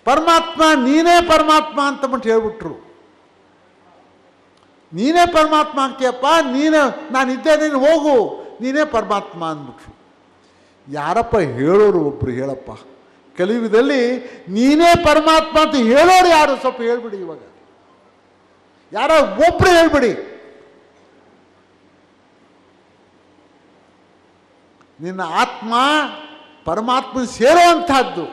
ಪರಮಾತ್ಮ ನೀನೇ ಪರಮಾತ್ಮ ಅಂತಬಿಟ್ಟು ಹೇಳ್ಬಿಟ್ರು. ನೀನೇ ಪರಮಾತ್ಮ ಆಗ್ತೀಯಪ್ಪ, ನೀನೇ ನಾನಿದ್ದೆ, ನೀನು ಹೋಗು, ನೀನೇ ಪರಮಾತ್ಮ ಅಂದ್ಬಿಟ್ರು. ಯಾರಪ್ಪ ಹೇಳೋರು? ಒಬ್ಬರು ಹೇಳಪ್ಪ. ಕಲಿಯುಗದಲ್ಲಿ ನೀನೇ ಪರಮಾತ್ಮ ಅಂತ ಹೇಳೋರು ಯಾರು? ಸ್ವಲ್ಪ ಹೇಳ್ಬಿಡಿ. ಇವಾಗ ಯಾರೋ ಒಬ್ಬರು ಹೇಳ್ಬಿಡಿ. ನಿನ್ನ ಆತ್ಮ ಪರಮಾತ್ಮ ಸೇರುವಂಥದ್ದು,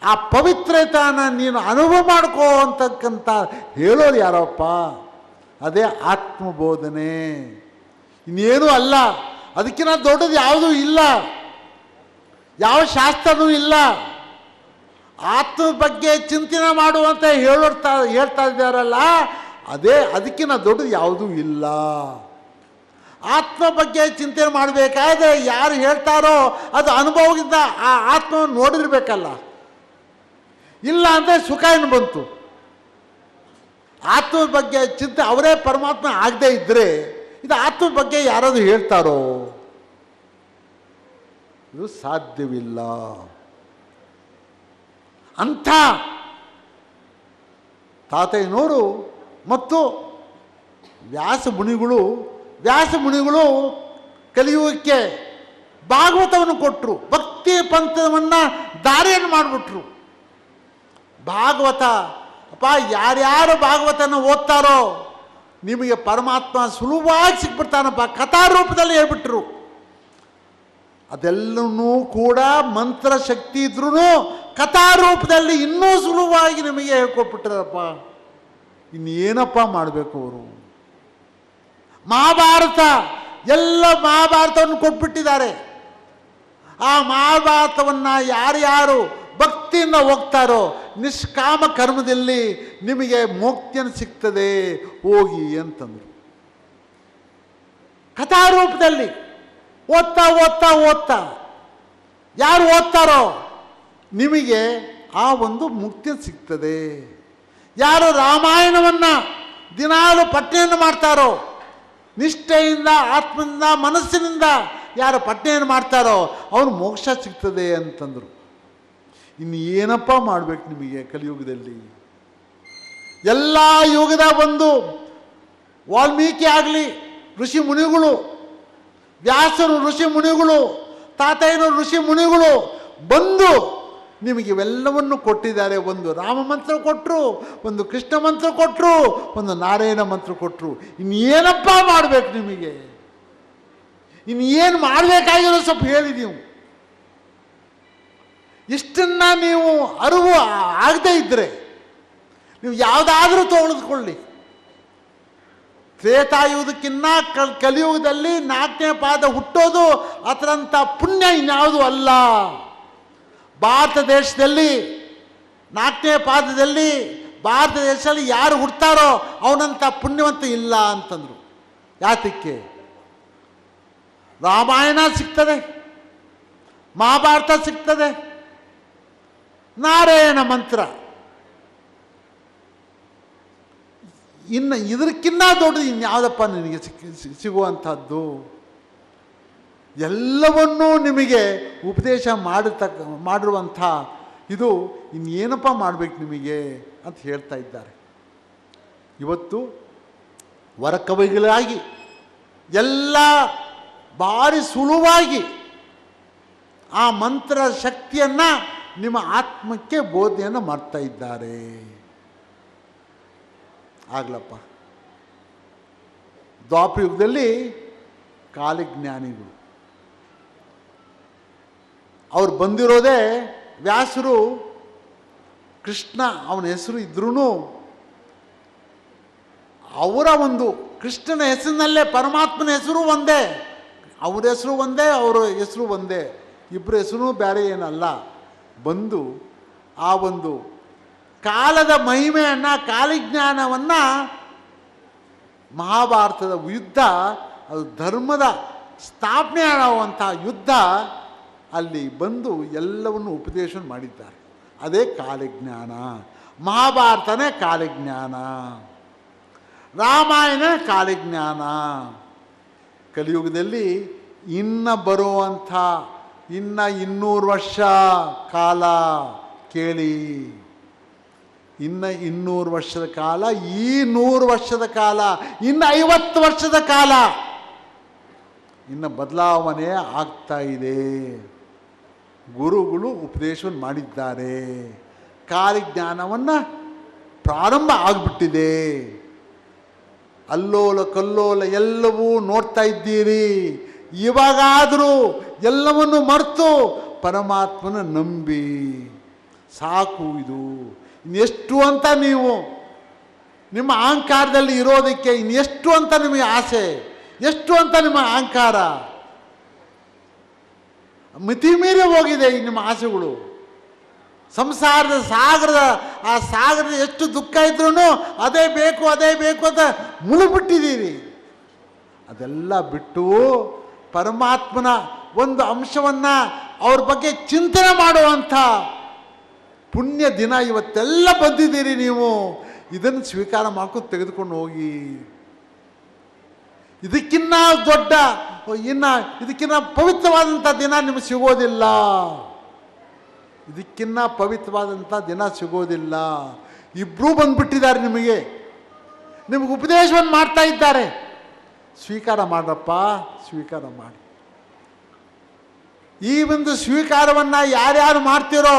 ಆ ಪವಿತ್ರತೆಯನ್ನು ನೀನು ಅನುಭವ ಮಾಡ್ಕೋ ಅಂತಕ್ಕಂಥ ಹೇಳೋರು ಯಾರಪ್ಪ? ಅದೇ ಆತ್ಮಬೋಧನೆ, ಇನ್ನೇನೂ ಅಲ್ಲ. ಅದಕ್ಕಿಂತ ದೊಡ್ಡದು ಯಾವುದೂ ಇಲ್ಲ, ಯಾವ ಶಾಸ್ತ್ರನೂ ಇಲ್ಲ. ಆತ್ಮ ಬಗ್ಗೆ ಚಿಂತನೆ ಮಾಡುವಂತ ಹೇಳ್ತಾ ಇದ್ದಾರಲ್ಲ, ಅದಕ್ಕಿಂತ ದೊಡ್ಡದು ಯಾವುದೂ ಇಲ್ಲ. ಆತ್ಮ ಬಗ್ಗೆ ಚಿಂತನೆ ಮಾಡಬೇಕಾದ್ರೆ ಯಾರು ಹೇಳ್ತಾರೋ ಅದು ಅನುಭವದಿಂದ ಆ ಆತ್ಮವನ್ನು ನೋಡಿರ್ಬೇಕಲ್ಲ. ಇಲ್ಲ ಅಂದರೆ ಸುಖ ಏನು ಬಂತು? ಆತ್ಮದ ಬಗ್ಗೆ ಚಿಂತೆ ಅವರೇ ಪರಮಾತ್ಮ ಆಗದೆ ಇದ್ದರೆ ಇದು ಆತ್ಮ ಬಗ್ಗೆ ಯಾರಾದರೂ ಹೇಳ್ತಾರೋ? ಇದು ಸಾಧ್ಯವಿಲ್ಲ. ಅಂಥ ತಾತಯ್ಯನವರು ಮತ್ತು ವ್ಯಾಸ ಮುನಿಗಳು ಕಲಿಯುಗಕ್ಕೆ ಭಾಗವತವನ್ನು ಕೊಟ್ಟರು. ಭಕ್ತಿ ಪಂಥವನ್ನು ದಾರಿಯನ್ನು ಮಾಡಿಬಿಟ್ರು. ಭಾಗವತ ಅಪ್ಪ, ಯಾರ್ಯಾರು ಭಾಗವತನ ಓದ್ತಾರೋ ನಿಮಗೆ ಪರಮಾತ್ಮ ಸುಲಭವಾಗಿ ಸಿಕ್ಬಿಡ್ತಾನಪ್ಪ. ಕಥಾರೂಪದಲ್ಲಿ ಹೇಳ್ಬಿಟ್ರು. ಅದೆಲ್ಲವೂ ಕೂಡ ಮಂತ್ರ ಶಕ್ತಿ ಇದ್ರೂ ಕಥಾರೂಪದಲ್ಲಿ ಇನ್ನೂ ಸುಲಭವಾಗಿ ನಿಮಗೆ ಹೇಳ್ಕೊಟ್ಬಿಟ್ರಪ್ಪ. ಇನ್ನೇನಪ್ಪ ಮಾಡಬೇಕು ಅವರು? ಮಹಾಭಾರತ ಎಲ್ಲ ಮಹಾಭಾರತವನ್ನು ಕೊಟ್ಬಿಟ್ಟಿದ್ದಾರೆ. ಆ ಮಹಾಭಾರತವನ್ನು ಯಾರ್ಯಾರು ಭಕ್ತಿಯಿಂದ ಹೋಗ್ತಾರೋ ನಿಷ್ಕಾಮ ಕರ್ಮದಲ್ಲಿ ನಿಮಗೆ ಮೋಕ್ಷನ ಸಿಗ್ತದೆ, ಹೋಗಿ ಅಂತಂದರು. ಕಥಾರೂಪದಲ್ಲಿ ಓದ್ತಾ ಓದ್ತಾ ಓದ್ತಾ ಯಾರು ಓದ್ತಾರೋ ನಿಮಗೆ ಆ ಒಂದು ಮುಕ್ತಿ ಸಿಗ್ತದೆ. ಯಾರು ರಾಮಾಯಣವನ್ನು ದಿನಾಲು ಪಠಣೆಯನ್ನು ಮಾಡ್ತಾರೋ, ನಿಷ್ಠೆಯಿಂದ ಆತ್ಮದಿಂದ ಮನಸ್ಸಿನಿಂದ ಯಾರು ಪಠಣೆಯನ್ನು ಮಾಡ್ತಾರೋ ಅವನು ಮೋಕ್ಷ ಸಿಗ್ತದೆ ಅಂತಂದರು. ಇನ್ನು ಏನಪ್ಪ ಮಾಡಬೇಕು ನಿಮಗೆ ಕಲಿಯುಗದಲ್ಲಿ? ಎಲ್ಲ ಯುಗದ ಒಂದು ವಾಲ್ಮೀಕಿ ಆಗಲಿ, ಋಷಿ ಮುನಿಗಳು, ವ್ಯಾಸರು ಋಷಿ ಮುನಿಗಳು, ತಾತಯ್ಯನವರು ಋಷಿ ಮುನಿಗಳು ಬಂದು ನಿಮಗೆ ಇವೆಲ್ಲವನ್ನು ಕೊಟ್ಟಿದ್ದಾರೆ. ಒಂದು ರಾಮ ಮಂತ್ರ ಕೊಟ್ಟರು, ಒಂದು ಕೃಷ್ಣ ಮಂತ್ರ ಕೊಟ್ಟರು, ಒಂದು ನಾರಾಯಣ ಮಂತ್ರ ಕೊಟ್ಟರು. ಇನ್ನೇನಪ್ಪ ಮಾಡಬೇಕು ನಿಮಗೆ? ಇನ್ನೇನು ಮಾಡಬೇಕಾಗಿರೋ ಸ್ವಲ್ಪ ಹೇಳಿ ನೀವು. ಇಷ್ಟನ್ನು ನೀವು ಅರಿವು ಆಗದೇ ಇದ್ದರೆ ನೀವು ಯಾವುದಾದ್ರೂ ತೊಗೊಳಿಸ್ಕೊಳ್ಳಿ. ತ್ರೇತಾಯುಗಕ್ಕಿನ್ನ ಕಲಿಯುಗದಲ್ಲಿ 4ನೇ ಪಾದ ಹುಟ್ಟೋದು ಅದರಂಥ ಪುಣ್ಯ ಇನ್ಯಾವುದು ಅಲ್ಲ. ಭಾರತ ದೇಶದಲ್ಲಿ 4ನೇ ಪಾದದಲ್ಲಿ ಭಾರತ ದೇಶದಲ್ಲಿ ಯಾರು ಹುಡ್ತಾರೋ ಅವನಂಥ ಪುಣ್ಯವಂತ ಇಲ್ಲ ಅಂತಂದರು. ಯಾತಕ್ಕೆ? ರಾಮಾಯಣ ಸಿಗ್ತದೆ, ಮಹಾಭಾರತ ಸಿಗ್ತದೆ, ನಾರಾಯಣ ಮಂತ್ರ, ಇನ್ನು ಇದಕ್ಕಿನ್ನ ದೊಡ್ಡದು ಇನ್ಯಾವುದಪ್ಪ ನಿನಗೆ ಸಿಗುವಂಥದ್ದು? ಎಲ್ಲವನ್ನೂ ನಿಮಗೆ ಉಪದೇಶ ಮಾಡಿರುವಂಥ ಇದು ಇನ್ನೇನಪ್ಪ ಮಾಡಬೇಕು ನಿಮಗೆ ಅಂತ ಹೇಳ್ತಾ ಇದ್ದಾರೆ. ಇವತ್ತು ವರಕವಿಗಳಾಗಿ ಎಲ್ಲ ಭಾರಿ ಸುಲಭವಾಗಿ ಆ ಮಂತ್ರ ಶಕ್ತಿಯನ್ನು ನಿಮ್ಮ ಆತ್ಮಕ್ಕೆ ಬೋಧನೆಯನ್ನು ಮಾಡ್ತಾ ಇದ್ದಾರೆ. ಆಗ್ಲಪ್ಪ, ದ್ವಾಪರಯುಗದಲ್ಲಿ ಕಾಲಜ್ಞಾನಿಗಳು ಅವ್ರು ಬಂದಿರೋದೇ, ವ್ಯಾಸರು ಕೃಷ್ಣ ಅವನ ಹೆಸರು ಇದ್ರೂ ಅವರ ಒಂದು ಕೃಷ್ಣನ ಹೆಸರಿನಲ್ಲೇ ಪರಮಾತ್ಮನ ಹೆಸರು ಒಂದೇ, ಅವ್ರ ಹೆಸರು ಒಂದೇ, ಅವರ ಹೆಸರು ಒಂದೇ, ಇಬ್ಬರ ಹೆಸರು ಬೇರೆ ಏನಲ್ಲ. ಬಂದು ಆ ಒಂದು ಕಾಲದ ಮಹಿಮೆಯನ್ನು, ಕಾಲಜ್ಞಾನವನ್ನು, ಮಹಾಭಾರತದ ಯುದ್ಧ ಅದು ಧರ್ಮದ ಸ್ಥಾಪನೆ ಆಗುವಂಥ ಯುದ್ಧ, ಅಲ್ಲಿ ಬಂದು ಎಲ್ಲವನ್ನು ಉಪದೇಶ ಮಾಡಿದ್ದಾರೆ. ಅದೇ ಕಾಲಜ್ಞಾನ. ಮಹಾಭಾರತನೇ ಕಾಲಜ್ಞಾನ, ರಾಮಾಯಣ ಕಾಲಜ್ಞಾನ. ಕಲಿಯುಗದಲ್ಲಿ ಇನ್ನು ಬರುವಂಥ 200 ವರ್ಷ ಕಾಲ ಕೇಳಿ, ಇನ್ನು 200 ವರ್ಷದ ಕಾಲ, ಈ 100 ವರ್ಷದ ಕಾಲ, ಇನ್ನು 50 ವರ್ಷದ ಕಾಲ ಇನ್ನು ಬದಲಾವಣೆ ಆಗ್ತಾ ಇದೆ. ಗುರುಗಳು ಉಪದೇಶವನ್ನು ಮಾಡಿದ್ದಾರೆ. ಕಾಲಜ್ಞಾನವನ್ನು ಪ್ರಾರಂಭ ಆಗಿಬಿಟ್ಟಿದೆ. ಅಲ್ಲೋಲ ಕಲ್ಲೋಲ ಎಲ್ಲವೂ ನೋಡ್ತಾ ಇದ್ದೀರಿ. ಇವಾಗಾದರೂ ಎಲ್ಲವನ್ನು ಮರೆತು ಪರಮಾತ್ಮನ ನಂಬಿ ಸಾಕು. ಇದು ಇನ್ನೆಷ್ಟು ಅಂತ ನೀವು ನಿಮ್ಮ ಅಹಂಕಾರದಲ್ಲಿ ಇರೋದಕ್ಕೆ ಇನ್ನೆಷ್ಟು ಅಂತ ನಿಮಗೆ ಆಸೆ, ಎಷ್ಟು ಅಂತ ನಿಮ್ಮ ಅಹಂಕಾರ ಮಿತಿ ಮೀರಿ ಹೋಗಿದೆ. ನಿಮ್ಮ ಆಸೆಗಳು ಸಂಸಾರದ ಆ ಸಾಗರದ ಎಷ್ಟು ದುಃಖ ಇದ್ರೂ ಅದೇ ಬೇಕು ಅದೇ ಬೇಕು ಅಂತ ಮುಳುಗ್ಬಿಟ್ಟಿದ್ದೀರಿ. ಅದೆಲ್ಲ ಬಿಟ್ಟು ಪರಮಾತ್ಮನ ಒಂದು ಅಂಶವನ್ನು ಅವ್ರ ಬಗ್ಗೆ ಚಿಂತನೆ ಮಾಡುವಂಥ ಪುಣ್ಯ ದಿನ ಇವತ್ತೆಲ್ಲ ಬಂದಿದ್ದೀರಿ. ನೀವು ಇದನ್ನು ಸ್ವೀಕಾರ ಮಾಡ್ಕೊಂಡು ತೆಗೆದುಕೊಂಡು ಹೋಗಿ. ಇದಕ್ಕಿನ್ನ ದೊಡ್ಡ ಇದಕ್ಕಿನ್ನ ಪವಿತ್ರವಾದಂಥ ದಿನ ನಿಮಗೆ ಸಿಗೋದಿಲ್ಲ. ಇದಕ್ಕಿನ್ನ ಪವಿತ್ರವಾದಂಥ ದಿನ ಸಿಗೋದಿಲ್ಲ. ಇಬ್ಬರೂ ಬಂದ್ಬಿಟ್ಟಿದ್ದಾರೆ. ನಿಮಗೆ ಉಪದೇಶವನ್ನು ಮಾಡ್ತಾ ಇದ್ದಾರೆ. ಸ್ವೀಕಾರ ಮಾಡ್ರಪ್ಪ, ಸ್ವೀಕಾರ ಮಾಡಿ. ಈ ಒಂದು ಸ್ವೀಕಾರವನ್ನು ಯಾರ್ಯಾರು ಮಾಡ್ತೀರೋ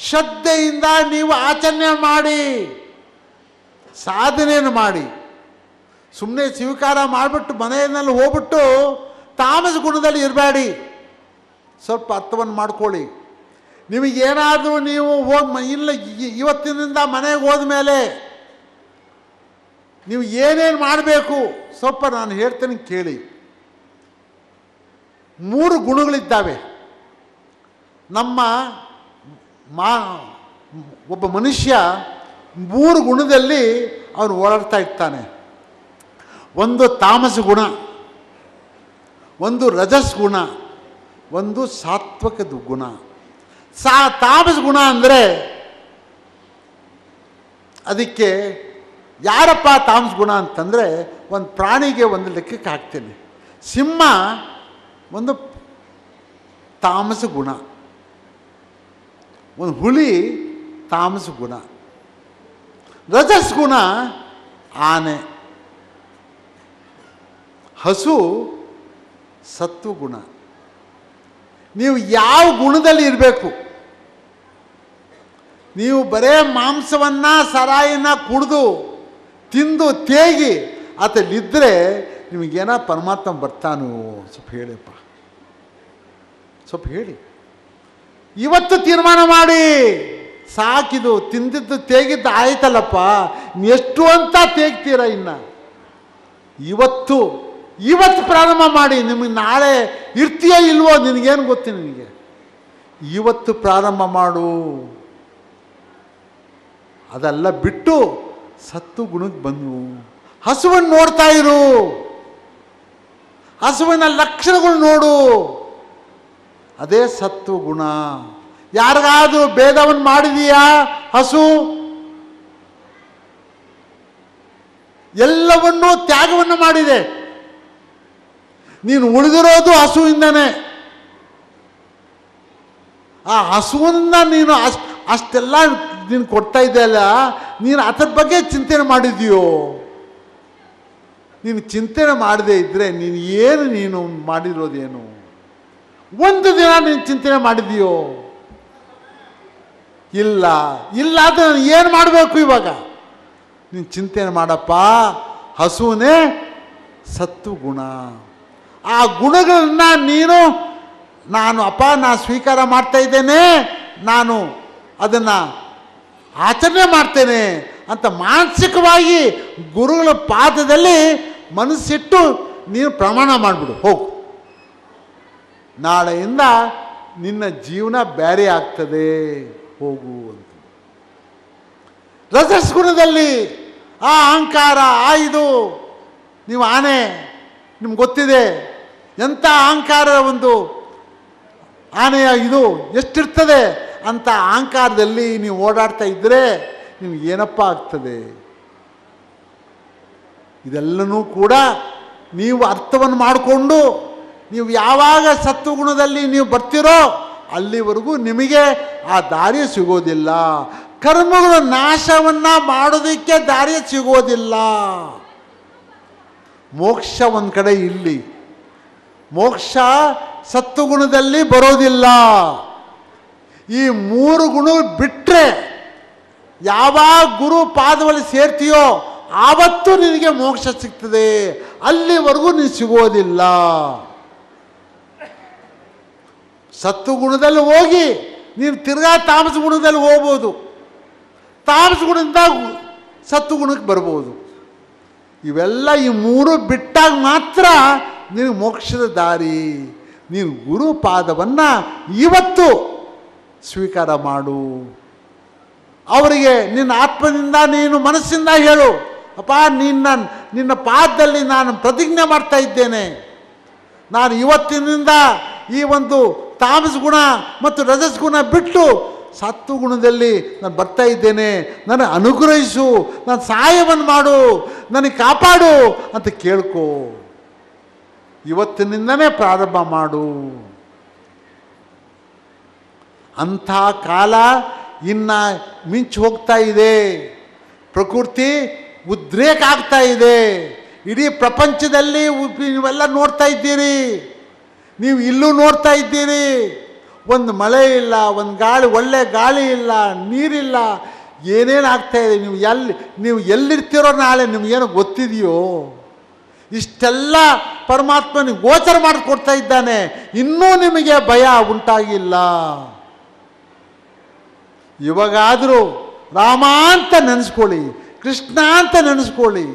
ಶ್ರದ್ಧೆಯಿಂದ ನೀವು ಆಚರಣೆ ಮಾಡಿ, ಸಾಧನೆಯನ್ನು ಮಾಡಿ. ಸುಮ್ಮನೆ ಸ್ವೀಕಾರ ಮಾಡಿಬಿಟ್ಟು ಮನೆಯಲ್ಲಿ ಹೋಗ್ಬಿಟ್ಟು ತಾಮಸ ಗುಣದಲ್ಲಿ ಇರಬೇಡಿ. ಸ್ವಲ್ಪ ಅರ್ಥವನ್ನು ಮಾಡ್ಕೊಳ್ಳಿ. ನಿಮಗೇನಾದರೂ ನೀವು ಇಲ್ಲ ಇವತ್ತಿನಿಂದ ಮನೆಗೆ ಹೋದ ಮೇಲೆ ನೀವು ಏನೇನು ಮಾಡಬೇಕು ಸ್ವಲ್ಪ ನಾನು ಹೇಳ್ತೇನೆ ಕೇಳಿ. 3 ಗುಣಗಳಿದ್ದಾವೆ. ನಮ್ಮ ಒಬ್ಬ ಮನುಷ್ಯ 3 ಗುಣದಲ್ಲಿ ಅವನು ಓಡಾಡ್ತಾ ಇರ್ತಾನೆ. ಒಂದು ತಾಮಸ ಗುಣ, ಒಂದು ರಜಸ್ ಗುಣ, ಒಂದು ಸಾತ್ವಿಕದ ಗುಣ. ತಾಮಸ ಗುಣ ಅಂದರೆ ಅದಕ್ಕೆ ಯಾರಪ್ಪ ತಾಮಸ ಗುಣ ಅಂತಂದರೆ, ಒಂದು ಪ್ರಾಣಿಗೆ ಒಂದು ಲೆಕ್ಕಕ್ಕೆ ಹಾಕ್ತೇನೆ. ಸಿಂಹ ಒಂದು ತಾಮಸ ಗುಣ, ಒಂದು ಹುಲಿ ತಾಮಸ ಗುಣ, ರಜಸ್ ಗುಣ ಆನೆ, ಹಸು ಸತ್ವಗುಣ. ನೀವು ಯಾವ ಗುಣದಲ್ಲಿ ಇರಬೇಕು, ನೀವು ಬರೇ ಮಾಂಸವನ್ನು ಸರಾಯಿನ ಕುಡಿದು ತಿಂದು ತೇಗಿ ಆತಲ್ಲಿದ್ದರೆ ನಿಮಗೇನ ಪರಮಾತ್ಮ ಬರ್ತಾನೋ? ಸ್ವಲ್ಪ ಹೇಳಿಪ್ಪ, ಸ್ವಲ್ಪ ಹೇಳಿ. ಇವತ್ತು ತೀರ್ಮಾನ ಮಾಡಿ, ಸಾಕಿದು ತಿಂದಿದ್ದು ತೇಗಿದ್ದು ಆಯ್ತಲ್ಲಪ್ಪ, ಎಷ್ಟು ಅಂತ ತೇಗ್ತೀರ? ಇನ್ನು ಇವತ್ತು ಪ್ರಾರಂಭ ಮಾಡಿ. ನಿಮಗೆ ನಾಳೆ ಇರ್ತೀಯೋ ಇಲ್ವೋ ನಿನಗೇನು ಗೊತ್ತು? ನಿನಗೆ ಇವತ್ತು ಪ್ರಾರಂಭ ಮಾಡು. ಅದೆಲ್ಲ ಬಿಟ್ಟು ಸತ್ತು ಗುಣಕ್ಕೆ ಬಂದು ಹಸುವನ್ನು ನೋಡ್ತಾ ಇರು. ಹಸುವಿನ ಲಕ್ಷಣಗಳು ನೋಡು. ಅದೇ ಸತ್ತು ಗುಣ. ಯಾರಿಗಾದ್ರೂ ಭೇದವನ್ನು ಮಾಡಿದೀಯಾ? ಹಸು ಎಲ್ಲವನ್ನೂ ತ್ಯಾಗವನ್ನು ಮಾಡಿದೆ. ನೀನು ಉಳಿದಿರೋದು ಹಸುವಿಂದನೇ. ಆ ಹಸುವಿಂದ ನೀನು ಅಷ್ಟೆಲ್ಲ ನೀನು ಕೊಡ್ತಾ ಇದೆಯಲ್ಲ, ನೀನು ಅದರ ಬಗ್ಗೆ ಚಿಂತನೆ ಮಾಡಿದೆಯೋ? ನೀನು ಚಿಂತನೆ ಮಾಡದೇ ಇದ್ದರೆ ನೀನು ಮಾಡಿರೋದೇನು? ಒಂದು ದಿನ ನೀನು ಚಿಂತನೆ ಮಾಡಿದೆಯೋ? ಇಲ್ಲ ಅದು ನಾನು ಏನು ಮಾಡಬೇಕು ಇವಾಗ? ನೀನು ಚಿಂತನೆ ಮಾಡಪ್ಪ. ಹಸುವೇ ಸತ್ತು ಗುಣ. ಆ ಗುಣಗಳನ್ನ ನಾನು ಸ್ವೀಕಾರ ಮಾಡ್ತಾ ಇದ್ದೇನೆ, ನಾನು ಅದನ್ನು ಆಚರಣೆ ಮಾಡ್ತೇನೆ ಅಂತ ಮಾನಸಿಕವಾಗಿ ಗುರುಗಳ ಪಾದದಲ್ಲಿ ಮನಸ್ಸಿಟ್ಟು ನೀನು ಪ್ರಮಾಣ ಮಾಡಿಬಿಡು. ಹೋಗು, ನಾಳೆಯಿಂದ ನಿನ್ನ ಜೀವನ ಬೇರೆ ಆಗ್ತದೆ, ಹೋಗು ಅಂತ. ರಜಸ್ಗುಣದಲ್ಲಿ ಆ ಅಹಂಕಾರ, ಇದು ನೀವು ಆನೆ, ನಿಮ್ಗೆ ಗೊತ್ತಿದೆ ಎಂಥ ಅಹಂಕಾರ ಒಂದು ಆನೆಯ ಇದು ಎಷ್ಟಿರ್ತದೆ ಅಂತ ಅಹಂಕಾರದಲ್ಲಿ ನೀವು ಓಡಾಡ್ತಾ ಇದ್ದರೆ ನಿಮ್ಗೆ ಏನಪ್ಪ ಆಗ್ತದೆ? ಇದೆಲ್ಲನೂ ಕೂಡ ನೀವು ಅರ್ಥವನ್ನು ಮಾಡಿಕೊಂಡು ನೀವು ಯಾವಾಗ ಸತ್ವಗುಣದಲ್ಲಿ ನೀವು ಬರ್ತೀರೋ ಅಲ್ಲಿವರೆಗೂ ನಿಮಗೆ ಆ ದಾರಿ ಸಿಗೋದಿಲ್ಲ. ಕರ್ಮಗಳ ನಾಶವನ್ನು ಮಾಡೋದಕ್ಕೆ ದಾರಿ ಸಿಗೋದಿಲ್ಲ. ಮೋಕ್ಷ ಒಂದು ಕಡೆ ಇಲ್ಲಿ, ಮೋಕ್ಷ ಸತ್ವಗುಣದಲ್ಲಿ ಬರೋದಿಲ್ಲ. ಈ ಮೂರು ಗುಣ ಬಿಟ್ಟರೆ ಯಾವಾಗ ಗುರು ಪಾದದಲ್ಲಿ ಸೇರ್ತೀಯೋ ಆವತ್ತು ನಿನಗೆ ಮೋಕ್ಷ ಸಿಗ್ತದೆ. ಅಲ್ಲಿವರೆಗೂ ನೀನು ಸಿಗೋದಿಲ್ಲ. ಸತ್ವಗುಣದಲ್ಲಿ ಹೋಗಿ ನೀನು ತಿರ್ಗಾ ತಾಮಸ ಗುಣದಲ್ಲಿ ಹೋಗ್ಬೋದು, ತಾಮಸ ಗುಣದಿಂದ ಸತ್ವಗುಣಕ್ಕೆ ಬರ್ಬೋದು. ಇವೆಲ್ಲ ಈ ಮೂರು ಬಿಟ್ಟಾಗ ಮಾತ್ರ ನಿನಗೆ ಮೋಕ್ಷದ ದಾರಿ. ನೀನು ಗುರು ಪಾದವನ್ನು ಇವತ್ತು ಸ್ವೀಕಾರ ಮಾಡು. ಅವರಿಗೆ ನಿನ್ನ ಆತ್ಮದಿಂದ ನೀನು ಮನಸ್ಸಿಂದ ಹೇಳು, ಅಪ್ಪ ನಿನ್ನ ಪಾದದಲ್ಲಿ ನಾನು ಪ್ರತಿಜ್ಞೆ ಮಾಡ್ತಾ ಇದ್ದೇನೆ, ನಾನು ಇವತ್ತಿನಿಂದ ಈ ಒಂದು ತಾಮಸ ಗುಣ ಮತ್ತು ರಜಸ್ ಗುಣ ಬಿಟ್ಟು ಸತ್ವಗುಣದಲ್ಲಿ ನಾನು ಬರ್ತಾ ಇದ್ದೇನೆ, ನನಗೆ ಅನುಗ್ರಹಿಸು, ನಾನು ಸಹಾಯವನ್ನು ಮಾಡು, ನನಗೆ ಕಾಪಾಡು ಅಂತ ಕೇಳ್ಕೋ. ಇವತ್ತಿನಿಂದನೇ ಪ್ರಾರಂಭ ಮಾಡು. ಅಂಥ ಕಾಲ ಇನ್ನು ಮಿಂಚು ಹೋಗ್ತಾ ಇದೆ. ಪ್ರಕೃತಿ ಉದ್ರೇಕ ಆಗ್ತಾ ಇದೆ. ಇಡೀ ಪ್ರಪಂಚದಲ್ಲಿ ನೀವೆಲ್ಲ ನೋಡ್ತಾ ಇದ್ದೀರಿ, ನೀವು ಇಲ್ಲೂ ನೋಡ್ತಾ ಇದ್ದೀರಿ. ಒಂದು ಮಳೆ ಇಲ್ಲ, ಒಂದು ಗಾಳಿ, ಒಳ್ಳೆ ಗಾಳಿ ಇಲ್ಲ, ನೀರಿಲ್ಲ, ಏನೇನು ಆಗ್ತಾ ಇದೆ. ನೀವು ಎಲ್ಲಿರ್ತೀರೋ ನಾಳೆ ನಿಮಗೇನು ಗೊತ್ತಿದೆಯೋ? ಇಷ್ಟೆಲ್ಲ ಪರಮಾತ್ಮನಿಗೆ ಗೋಚರ ಮಾಡಿಕೊಡ್ತಾ ಇದ್ದಾನೆ. ಇನ್ನೂ ನಿಮಗೆ ಭಯ ಉಂಟಾಗಿಲ್ಲ. ಇವಾಗಾದರೂ ರಾಮ ಅಂತ ನೆನೆಸ್ಕೊಳ್ಳಿ, ಕೃಷ್ಣ ಅಂತ ನೆನೆಸ್ಕೊಳ್ಳಿ,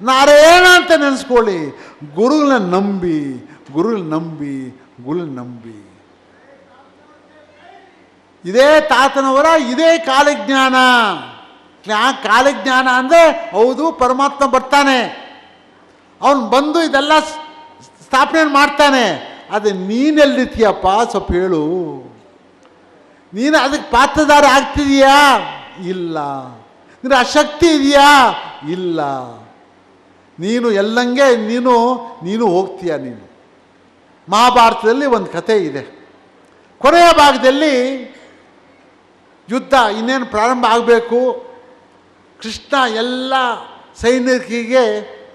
ನಾರಾಯಣ ಅಂತ ನೆನೆಸ್ಕೊಳ್ಳಿ. ಗುರುಗಳನ್ನ ನಂಬಿ, ಗುರುಗಳನ್ನ ನಂಬಿ. ಇದೇ ತಾತನವರ ಇದೇ ಕಾಲಜ್ಞಾನ. ಕಾಲಜ್ಞಾನ ಅಂದರೆ ಹೌದು, ಪರಮಾತ್ಮ ಬರ್ತಾನೆ, ಅವನು ಬಂದು ಇದೆಲ್ಲ ಸ್ಥಾಪನೆ ಮಾಡ್ತಾನೆ. ಅದು ನೀನೆಲ್ಲಿರ್ತೀಯಪ್ಪ? ಸ್ವಲ್ಪ ಹೇಳು. ನೀನು ಅದಕ್ಕೆ ಪಾತ್ರಧಾರ ಆಗ್ತಿದೀಯಾ? ಇಲ್ಲ. ನಿನ್ನ ಅಶಕ್ತಿ ಇದೆಯಾ? ಇಲ್ಲ. ನೀನು ಎಲ್ಲಂಗೆ ನೀನು ಹೋಗ್ತೀಯ. ನೀನು ಮಹಾಭಾರತದಲ್ಲಿ ಒಂದು ಕಥೆ ಇದೆ. ಕೊನೆಯ ಭಾಗದಲ್ಲಿ ಯುದ್ಧ ಇನ್ನೇನು ಪ್ರಾರಂಭ ಆಗಬೇಕು. ಕೃಷ್ಣ ಎಲ್ಲ ಸೈನಿಕರಿಗೆ,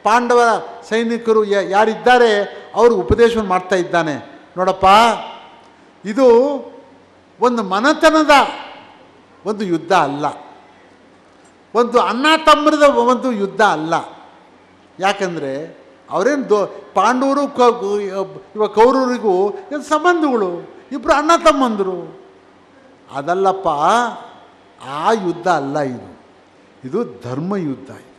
ಪಾಂಡವರ ಸೈನಿಕರು ಯಾರಿದ್ದಾರೆ ಅವ್ರಿಗೆ ಉಪದೇಶವನ್ನು ಮಾಡ್ತಾ ಇದ್ದಾನೆ. ನೋಡಪ್ಪ, ಇದು ಒಂದು ಮನೆತನದ ಒಂದು ಯುದ್ಧ ಅಲ್ಲ, ಒಂದು ಅಣ್ಣ ತಮ್ಮರದ ಒಂದು ಯುದ್ಧ ಅಲ್ಲ. ಯಾಕಂದರೆ ಅವರೇನು ಪಾಂಡವರು ಇವಾಗ ಕೌರವರಿಗೂ ಇದು ಸಂಬಂಧಗಳು, ಇಬ್ಬರು ಅಣ್ಣ ತಮ್ಮಂದರು. ಅದಲ್ಲಪ್ಪ, ಆ ಯುದ್ಧ ಅಲ್ಲ ಇದು. ಇದು ಧರ್ಮ ಯುದ್ಧ. ಇದು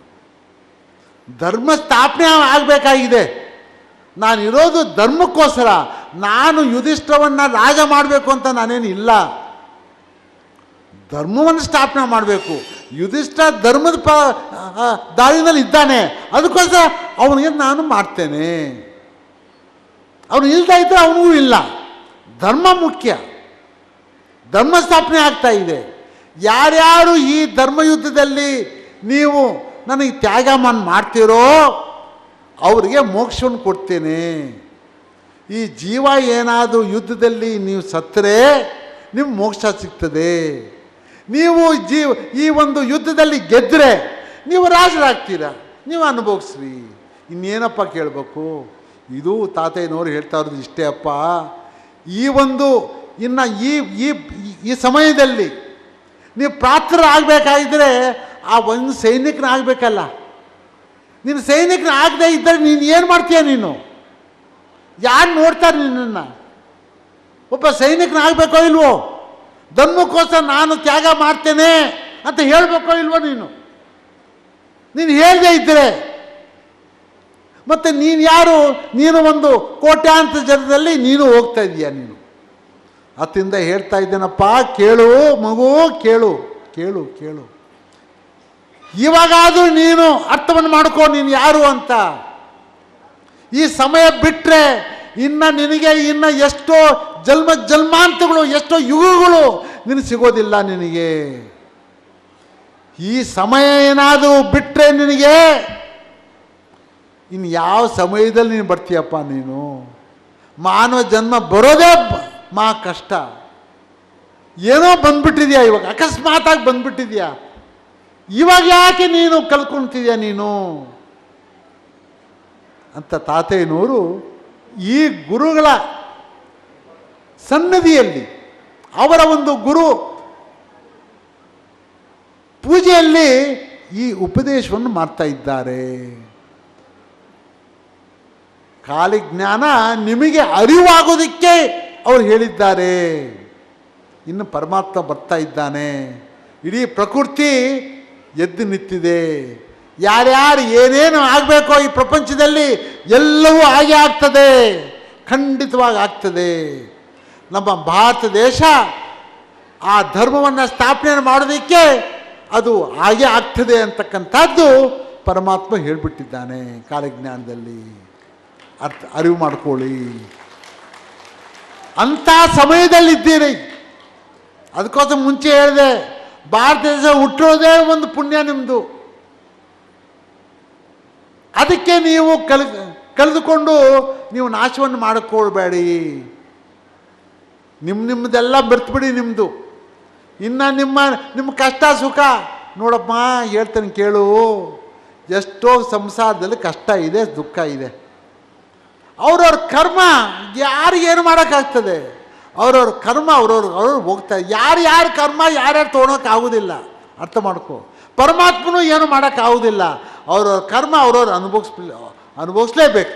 ಧರ್ಮ ಸ್ಥಾಪನೆ ಆಗಬೇಕಾಗಿದೆ. ನಾನಿರೋದು ಧರ್ಮಕ್ಕೋಸ್ಕರ. ನಾನು ಯುಧಿಷ್ಠಿರವನ್ನು ರಾಜ ಮಾಡಬೇಕು ಅಂತ ನಾನೇನು ಇಲ್ಲ, ಧರ್ಮವನ್ನು ಸ್ಥಾಪನೆ ಮಾಡಬೇಕು. ಯುಧಿಷ್ಠಿರ ಧರ್ಮದ ದಾರಿನಲ್ಲಿ ಇದ್ದಾನೆ, ಅದಕ್ಕೋಸ್ಕರ ಅವನಿಗೆ ನಾನು ಮಾಡ್ತೇನೆ. ಅವನು ಇಲ್ತಾ ಇದ್ದರೆ ಅವನಿಗೂ ಇಲ್ಲ. ಧರ್ಮ ಮುಖ್ಯ, ಧರ್ಮ ಸ್ಥಾಪನೆ ಆಗ್ತಾ ಇದೆ. ಯಾರ್ಯಾರು ಈ ಧರ್ಮಯುದ್ಧದಲ್ಲಿ ನೀವು ನನಗೆ ತ್ಯಾಗ ಮಾಡ್ತೀರೋ ಅವರಿಗೆ ಮೋಕ್ಷವನ್ನು ಕೊಡ್ತೇನೆ. ಈ ಜೀವ ಏನಾದರೂ ಯುದ್ಧದಲ್ಲಿ ನೀವು ಸತ್ತರೆ ನಿಮ್ಗೆ ಮೋಕ್ಷ ಸಿಗ್ತದೆ. ನೀವು ಈ ಒಂದು ಯುದ್ಧದಲ್ಲಿ ಗೆದ್ದರೆ ನೀವು ರಾಜರಾಗ್ತೀರ, ನೀವು ಅನುಭವಿಸ್ರಿ. ಇನ್ನೇನಪ್ಪ ಕೇಳಬೇಕು? ಇದು ತಾತಯ್ಯನವರು ಹೇಳ್ತಾ ಇರೋದು ಇಷ್ಟೇ ಅಪ್ಪ. ಈ ಒಂದು ಇನ್ನು ಈ ಸಮಯದಲ್ಲಿ ನೀವು ಪಾತ್ರರಾಗಬೇಕಾಗಿದ್ದರೆ ಆ ಒಂದು ಸೈನಿಕನಾಗಬೇಕಲ್ಲ. ನೀನು ಸೈನಿಕನ ಆಗದೆ ಇದ್ದರೆ ನೀನು ಏನು ಮಾಡ್ತೀಯ? ನೀನು ಯಾರು ನೋಡ್ತಾರೆ ನಿನ್ನನ್ನು? ಒಬ್ಬ ಸೈನಿಕನಾಗಬೇಕೋ ಇಲ್ವೋ? ಧರ್ಮಕ್ಕೋಸ್ಕರ ನಾನು ತ್ಯಾಗ ಮಾಡ್ತೇನೆ ಅಂತ ಹೇಳಬೇಕೋ ಇಲ್ವೋ? ನೀನು ಹೇಳದೇ ಇದ್ದರೆ ಮತ್ತು ನೀನು ಯಾರು? ನೀನು ಒಂದು ಕೋಟ್ಯಾಂತರ ಜನದಲ್ಲಿ ನೀನು ಹೋಗ್ತಾ ಇದೀಯ. ನೀನು ಅತ್ತಿಂದ ಹೇಳ್ತಾ ಇದ್ದೇನಪ್ಪ, ಕೇಳು ಮಗು, ಕೇಳು ಕೇಳು ಕೇಳು. ಇವಾಗಾದರೂ ನೀನು ಅರ್ಥವನ್ನು ಮಾಡ್ಕೋ ನೀನು ಯಾರು ಅಂತ. ಈ ಸಮಯ ಬಿಟ್ಟರೆ ನಿನಗೆ ಎಷ್ಟೋ ಜನ್ಮಾಂತಗಳು, ಎಷ್ಟೋ ಯುಗಗಳು ನಿನಗೆ ಸಿಗೋದಿಲ್ಲ. ನಿನಗೆ ಈ ಸಮಯ ಏನಾದರೂ ಬಿಟ್ಟರೆ ನಿನಗೆ ಇನ್ನು ಯಾವ ಸಮಯದಲ್ಲಿ ನೀನು ಬರ್ತೀಯಪ್ಪ? ನೀನು ಮಾನವ ಜನ್ಮ ಬರೋದೇ ಕಷ್ಟ. ಏನೋ ಬಂದ್ಬಿಟ್ಟಿದ್ಯಾ, ಇವಾಗ ಅಕಸ್ಮಾತಾಗಿ ಬಂದ್ಬಿಟ್ಟಿದ್ಯಾ. ಇವಾಗ ಯಾಕೆ ನೀನು ಕಲ್ಕೊಳ್ತಿದ್ಯಾ ನೀನು ಅಂತ ತಾತಯ್ಯನವರು ಈ ಗುರುಗಳ ಸನ್ನಿಧಿಯಲ್ಲಿ, ಅವರ ಒಂದು ಗುರು ಪೂಜೆಯಲ್ಲಿ ಈ ಉಪದೇಶವನ್ನು ಮಾಡ್ತಾ ಇದ್ದಾರೆ. ಖಾಲಿ ಜ್ಞಾನ ನಿಮಗೆ ಅರಿವಾಗೋದಕ್ಕೆ ಅವ್ರು ಹೇಳಿದ್ದಾರೆ. ಇನ್ನು ಪರಮಾತ್ಮ ಬರ್ತಾ ಇದ್ದಾನೆ. ಇಡೀ ಪ್ರಕೃತಿ ಎದ್ದು ನಿಂತಿದೆ. ಯಾರ್ಯಾರು ಏನೇನು ಆಗಬೇಕೋ ಈ ಪ್ರಪಂಚದಲ್ಲಿ ಎಲ್ಲವೂ ಹಾಗೆ ಆಗ್ತದೆ, ಖಂಡಿತವಾಗಿ ಆಗ್ತದೆ. ನಮ್ಮ ಭಾರತ ದೇಶ ಆ ಧರ್ಮವನ್ನು ಸ್ಥಾಪನೆ ಮಾಡೋದಕ್ಕೆ ಅದು ಹಾಗೆ ಆಗ್ತದೆ ಅಂತಕ್ಕಂಥದ್ದು ಪರಮಾತ್ಮ ಹೇಳಿಬಿಟ್ಟಿದ್ದಾನೆ ಕಾಲಜ್ಞಾನದಲ್ಲಿ. ಅರಿವು ಮಾಡ್ಕೊಳ್ಳಿ. ಅಂಥ ಸಮಯದಲ್ಲಿದ್ದೀರಿ. ಅದಕ್ಕೋಸ್ಕರ ಮುಂಚೆ ಹೇಳಿದೆ, ಭಾರತ ದೇಶ ಹುಟ್ಟಿರೋದೇ ಒಂದು ಪುಣ್ಯ ನಿಮ್ಮದು. ಅದಕ್ಕೆ ನೀವು ಕಳೆದುಕೊಂಡು ನೀವು ನಾಶವನ್ನು ಮಾಡಿಕೊಳ್ಬೇಡಿ. ನಿಮ್ಮದೆಲ್ಲ ಬೆರ್ತುಬಿಡಿ ನಿಮ್ಮದು. ಇನ್ನು ನಿಮ್ಮ ಕಷ್ಟ ಸುಖ ನೋಡಪ್ಪ ಹೇಳ್ತೇನೆ ಕೇಳು. ಎಷ್ಟೋ ಸಂಸಾರದಲ್ಲಿ ಕಷ್ಟ ಇದೆ, ದುಃಖ ಇದೆ. ಅವ್ರವ್ರ ಕರ್ಮ ಯಾರಿಗೇನು ಮಾಡೋಕ್ಕಾಗ್ತದೆ? ಅವ್ರವ್ರ ಕರ್ಮ ಅವ್ರವ್ರು ಹೋಗ್ತಾರೆ. ಯಾರ್ಯಾರ ಕರ್ಮ ಯಾರ್ಯಾರು ತೊಗೊಳೋಕ್ಕಾಗೋದಿಲ್ಲ. ಅರ್ಥ ಮಾಡ್ಕೊ. ಪರಮಾತ್ಮನೂ ಏನು ಮಾಡೋಕ್ಕಾಗೋದಿಲ್ಲ. ಅವ್ರವ್ರ ಕರ್ಮ ಅವ್ರವ್ರು ಅನುಭವಿಸ್ಲೇಬೇಕು.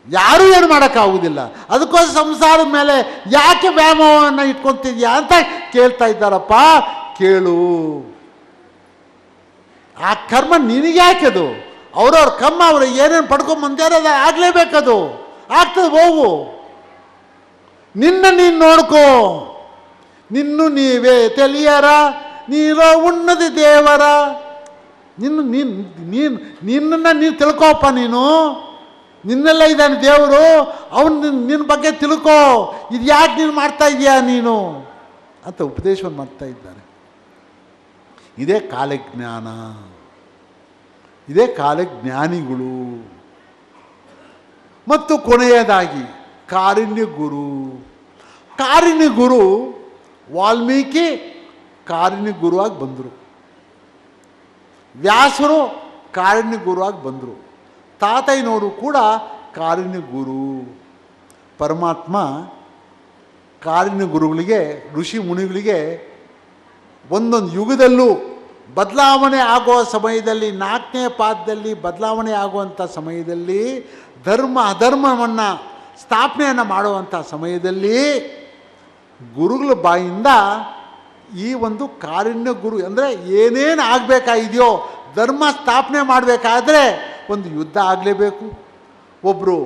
ಯಾರೂ ಏನು ಮಾಡೋಕ್ಕಾಗೋದಿಲ್ಲ. ಅದಕ್ಕೋಸ್ಕರ ಸಂಸಾರದ ಮೇಲೆ ಯಾಕೆ ವ್ಯಾಮೋಹವನ್ನು ಇಟ್ಕೊತಿದ್ಯಾ ಅಂತ ಕೇಳ್ತಾ ಇದ್ದಾರಪ್ಪ. ಕೇಳು. ಆ ಕರ್ಮ ನಿನಗೆ ಯಾಕೆದು? ಅವ್ರವ್ರ ಕರ್ಮ ಅವರು ಏನೇನು ಪಡ್ಕೊಂಬಂದ್ಯಾರೋ ಅದು ಆಗಲೇಬೇಕದು. ಆಗ್ತದೆ, ಹೋಗು. ನೀನು ನೋಡ್ಕೋ. ನೀವೇ ತಿಳಿಯರ ನೀರೋ ಉನ್ನತಿ ದೇವರ. ನಿನ್ನನ್ನು ನೀನು ತಿಳ್ಕೋಪ್ಪ. ನಿನ್ನೆಲ್ಲ ಇದ್ದಾನೆ ದೇವರು. ಅವನು ನಿನ್ನ ಬಗ್ಗೆ ತಿಳ್ಕೋ. ಇದು ಯಾಕೆ ನೀನು ಮಾಡ್ತಾ ಇದೀಯಾ ನೀನು ಅಂತ ಉಪದೇಶವನ್ನು ಮಾಡ್ತಾ ಇದ್ದಾರೆ. ಇದೇ ಕಾಲಜ್ಞಾನ, ಇದೇ ಕಾಲಜ್ಞಾನಿಗಳು. ಮತ್ತು ಕೊನೆಯದಾಗಿ ಕಾರುಣ್ಯ ಗುರು. ಕಾರುಣ್ಯ ಗುರು ವಾಲ್ಮೀಕಿ ಕಾರುಣ್ಯ ಗುರುವಾಗಿ ಬಂದರು. ವ್ಯಾಸರು ಕಾರುಣ್ಯ ಗುರುವಾಗಿ ಬಂದರು. ತಾತಯ್ಯನವರು ಕೂಡ ಕಾರುಣ್ಯ ಗುರು. ಪರಮಾತ್ಮ ಕಾರುಣ್ಯ ಗುರುಗಳಿಗೆ, ಋಷಿ ಮುನಿಗಳಿಗೆ ಒಂದೊಂದು ಯುಗದಲ್ಲೂ ಬದಲಾವಣೆ ಆಗುವ ಸಮಯದಲ್ಲಿ, 4ನೇ ಪಾದದಲ್ಲಿ ಬದಲಾವಣೆ ಆಗುವಂಥ ಸಮಯದಲ್ಲಿ, ಧರ್ಮ ಅಧರ್ಮವನ್ನು ಸ್ಥಾಪನೆಯನ್ನು ಮಾಡುವಂಥ ಸಮಯದಲ್ಲಿ ಗುರುಗಳ ಬಾಯಿಂದ ಈ ಒಂದು ಕಾರುಣ್ಯ ಗುರು ಅಂದರೆ ಏನೇನು ಆಗಬೇಕಾಗಿದೆಯೋ, ಧರ್ಮ ಸ್ಥಾಪನೆ ಮಾಡಬೇಕಾದ್ರೆ ಒಂದು ಯುದ್ಧ ಆಗಲೇಬೇಕು, ಒಬ್ಬರು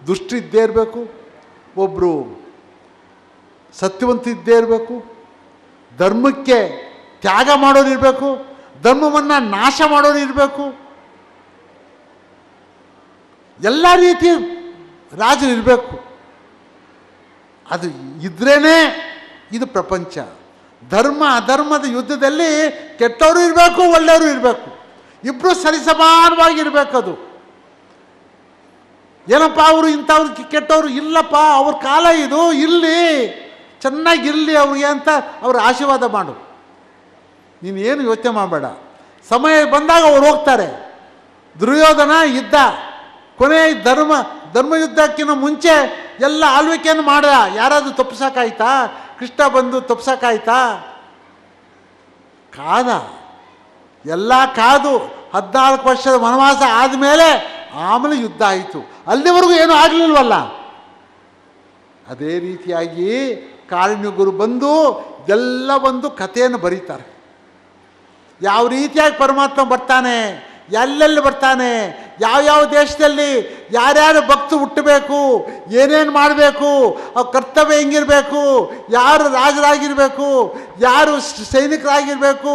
ದುಷ್ಟರಿದ್ದೇ ಇರಬೇಕು, ಒಬ್ಬರು ಸತ್ಯವಂತ ಇದ್ದೇ ಇರಬೇಕು, ಧರ್ಮಕ್ಕೆ ತ್ಯಾಗ ಮಾಡೋರಿರಬೇಕು, ಧರ್ಮವನ್ನು ನಾಶ ಮಾಡೋರಿರಬೇಕು, ಎಲ್ಲ ರೀತಿಯ ರಾಜರಿರಬೇಕು. ಅದು ಇದ್ರೇ ಇದು ಪ್ರಪಂಚ. ಧರ್ಮ ಅಧರ್ಮದ ಯುದ್ಧದಲ್ಲಿ ಕೆಟ್ಟವರು ಇರಬೇಕು, ಒಳ್ಳೆಯವರು ಇರಬೇಕು, ಇಬ್ಬರು ಸರಿಸಮಾನವಾಗಿರಬೇಕು. ಅದು ಏನಪ್ಪ ಅವರು ಇಂಥವ್ರು ಕೆಟ್ಟವರು ಇಲ್ಲಪ್ಪ, ಅವ್ರ ಕಾಲ ಇದು, ಇಲ್ಲಿ ಚೆನ್ನಾಗಿರಲಿ ಅವ್ರಿಗೆ ಅಂತ ಅವ್ರ ಆಶೀರ್ವಾದ ಮಾಡು. ನೀನು ಏನು ಯೋಚನೆ ಮಾಡಬೇಡ. ಸಮಯ ಬಂದಾಗ ಅವ್ರು ಹೋಗ್ತಾರೆ. ದುರ್ಯೋಧನ ಇದ್ದ, ಕೊನೆ ಧರ್ಮಯುದ್ಧಕ್ಕಿಂತ ಮುಂಚೆ ಎಲ್ಲ ಆಳ್ವಿಕೆಯನ್ನು ಮಾಡ್ದ. ಯಾರಾದರೂ ತಪ್ಪಿಸೋಕ್ಕಾಯ್ತಾ? ಕೃಷ್ಣ ಬಂದು ತಪ್ಪಿಸೋಕ್ಕಾಯ್ತಾ? ಕಾದ, ಎಲ್ಲ ಕಾದು 14 ವರ್ಷದ ವನವಾಸ ಆದಮೇಲೆ ಆಮೇಲೆ ಯುದ್ಧ ಆಯಿತು. ಅಲ್ಲಿವರೆಗೂ ಏನೂ ಆಗಲಿಲ್ವಲ್ಲ. ಅದೇ ರೀತಿಯಾಗಿ ಕಾರುಣ್ಯ ಗುರು ಬಂದು ಎಲ್ಲ ಒಂದು ಕಥೆಯನ್ನು ಬರೀತಾರೆ. ಯಾವ ರೀತಿಯಾಗಿ ಪರಮಾತ್ಮ ಬರ್ತಾನೆ, ಎಲ್ಲೆಲ್ಲಿ ಬರ್ತಾನೆ, ಯಾವ್ಯಾವ ದೇಶದಲ್ಲಿ ಯಾರ್ಯಾರು ಭಕ್ತರು ಹುಟ್ಟಬೇಕು, ಏನೇನು ಮಾಡಬೇಕು, ಅವ್ರ ಕರ್ತವ್ಯ ಹೆಂಗಿರಬೇಕು, ಯಾರು ರಾಜರಾಗಿರಬೇಕು, ಯಾರು ಸೈನಿಕರಾಗಿರಬೇಕು,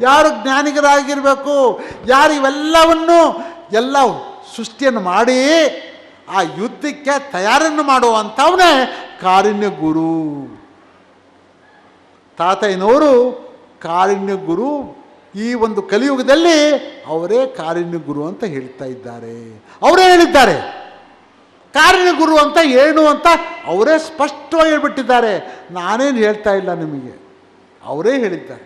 ಯಾರು ಜ್ಞಾನಿಗರಾಗಿರಬೇಕು, ಯಾರು ಇವೆಲ್ಲವನ್ನು ಎಲ್ಲ ಸೃಷ್ಟಿಯನ್ನು ಮಾಡಿ ಆ ಯುದ್ಧಕ್ಕೆ ತಯಾರನ್ನು ಮಾಡುವಂಥವನೇ ಕಾರುಣ್ಯ ಗುರು. ತಾತಯ್ಯನವರು ಕಾರುಣ್ಯ ಗುರು. ಈ ಒಂದು ಕಲಿಯುಗದಲ್ಲಿ ಅವರೇ ಕಾರುಣ್ಯ ಗುರು ಅಂತ ಹೇಳ್ತಾ ಇದ್ದಾರೆ. ಅವರೇ ಹೇಳಿದ್ದಾರೆ ಕಾರುಣ್ಯ ಗುರು ಅಂತ ಏನು ಅಂತ ಅವರೇ ಸ್ಪಷ್ಟವಾಗಿ ಹೇಳ್ಬಿಟ್ಟಿದ್ದಾರೆ. ನಾನೇನು ಹೇಳ್ತಾ ಇಲ್ಲ ನಿಮಗೆ, ಅವರೇ ಹೇಳಿದ್ದಾರೆ.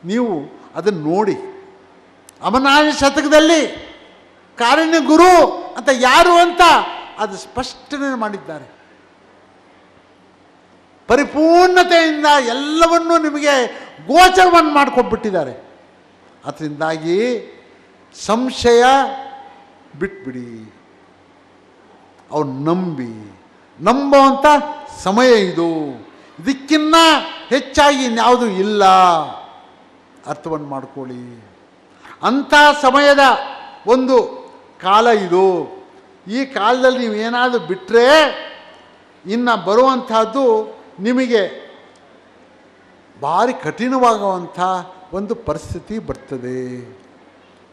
ನೀವು ಅದನ್ನು ನೋಡಿ. ಅಮರನಾಥ ಶತಕದಲ್ಲಿ ಕಾರುಣ್ಯ ಗುರು ಅಂತ ಯಾರು ಅಂತ ಅದು ಸ್ಪಷ್ಟನೆ ಮಾಡಿದ್ದಾರೆ. ಪರಿಪೂರ್ಣತೆಯಿಂದ ಎಲ್ಲವನ್ನೂ ನಿಮಗೆ ಗೋಚರವನ್ನು ಮಾಡಿಕೊಟ್ಬಿಟ್ಟಿದ್ದಾರೆ. ಅದರಿಂದಾಗಿ ಸಂಶಯ ಬಿಟ್ಬಿಡಿ, ಅವ್ರು ನಂಬುವಂಥ ಸಮಯ ಇದು. ಇದಕ್ಕಿನ್ನ ಹೆಚ್ಚಾಗಿ ಇನ್ಯಾವುದೂ ಇಲ್ಲ. ಅರ್ಥವನ್ನು ಮಾಡ್ಕೊಳ್ಳಿ. ಅಂಥ ಸಮಯದ ಒಂದು ಕಾಲ ಇದು. ಈ ಕಾಲದಲ್ಲಿ ನೀವು ಏನಾದರೂ ಬಿಟ್ಟರೆ ಇನ್ನು ಬರುವಂಥದ್ದು ನಿಮಗೆ ಭಾರಿ ಕಠಿಣವಾಗುವಂಥ ಒಂದು ಪರಿಸ್ಥಿತಿ ಬರ್ತದೆ.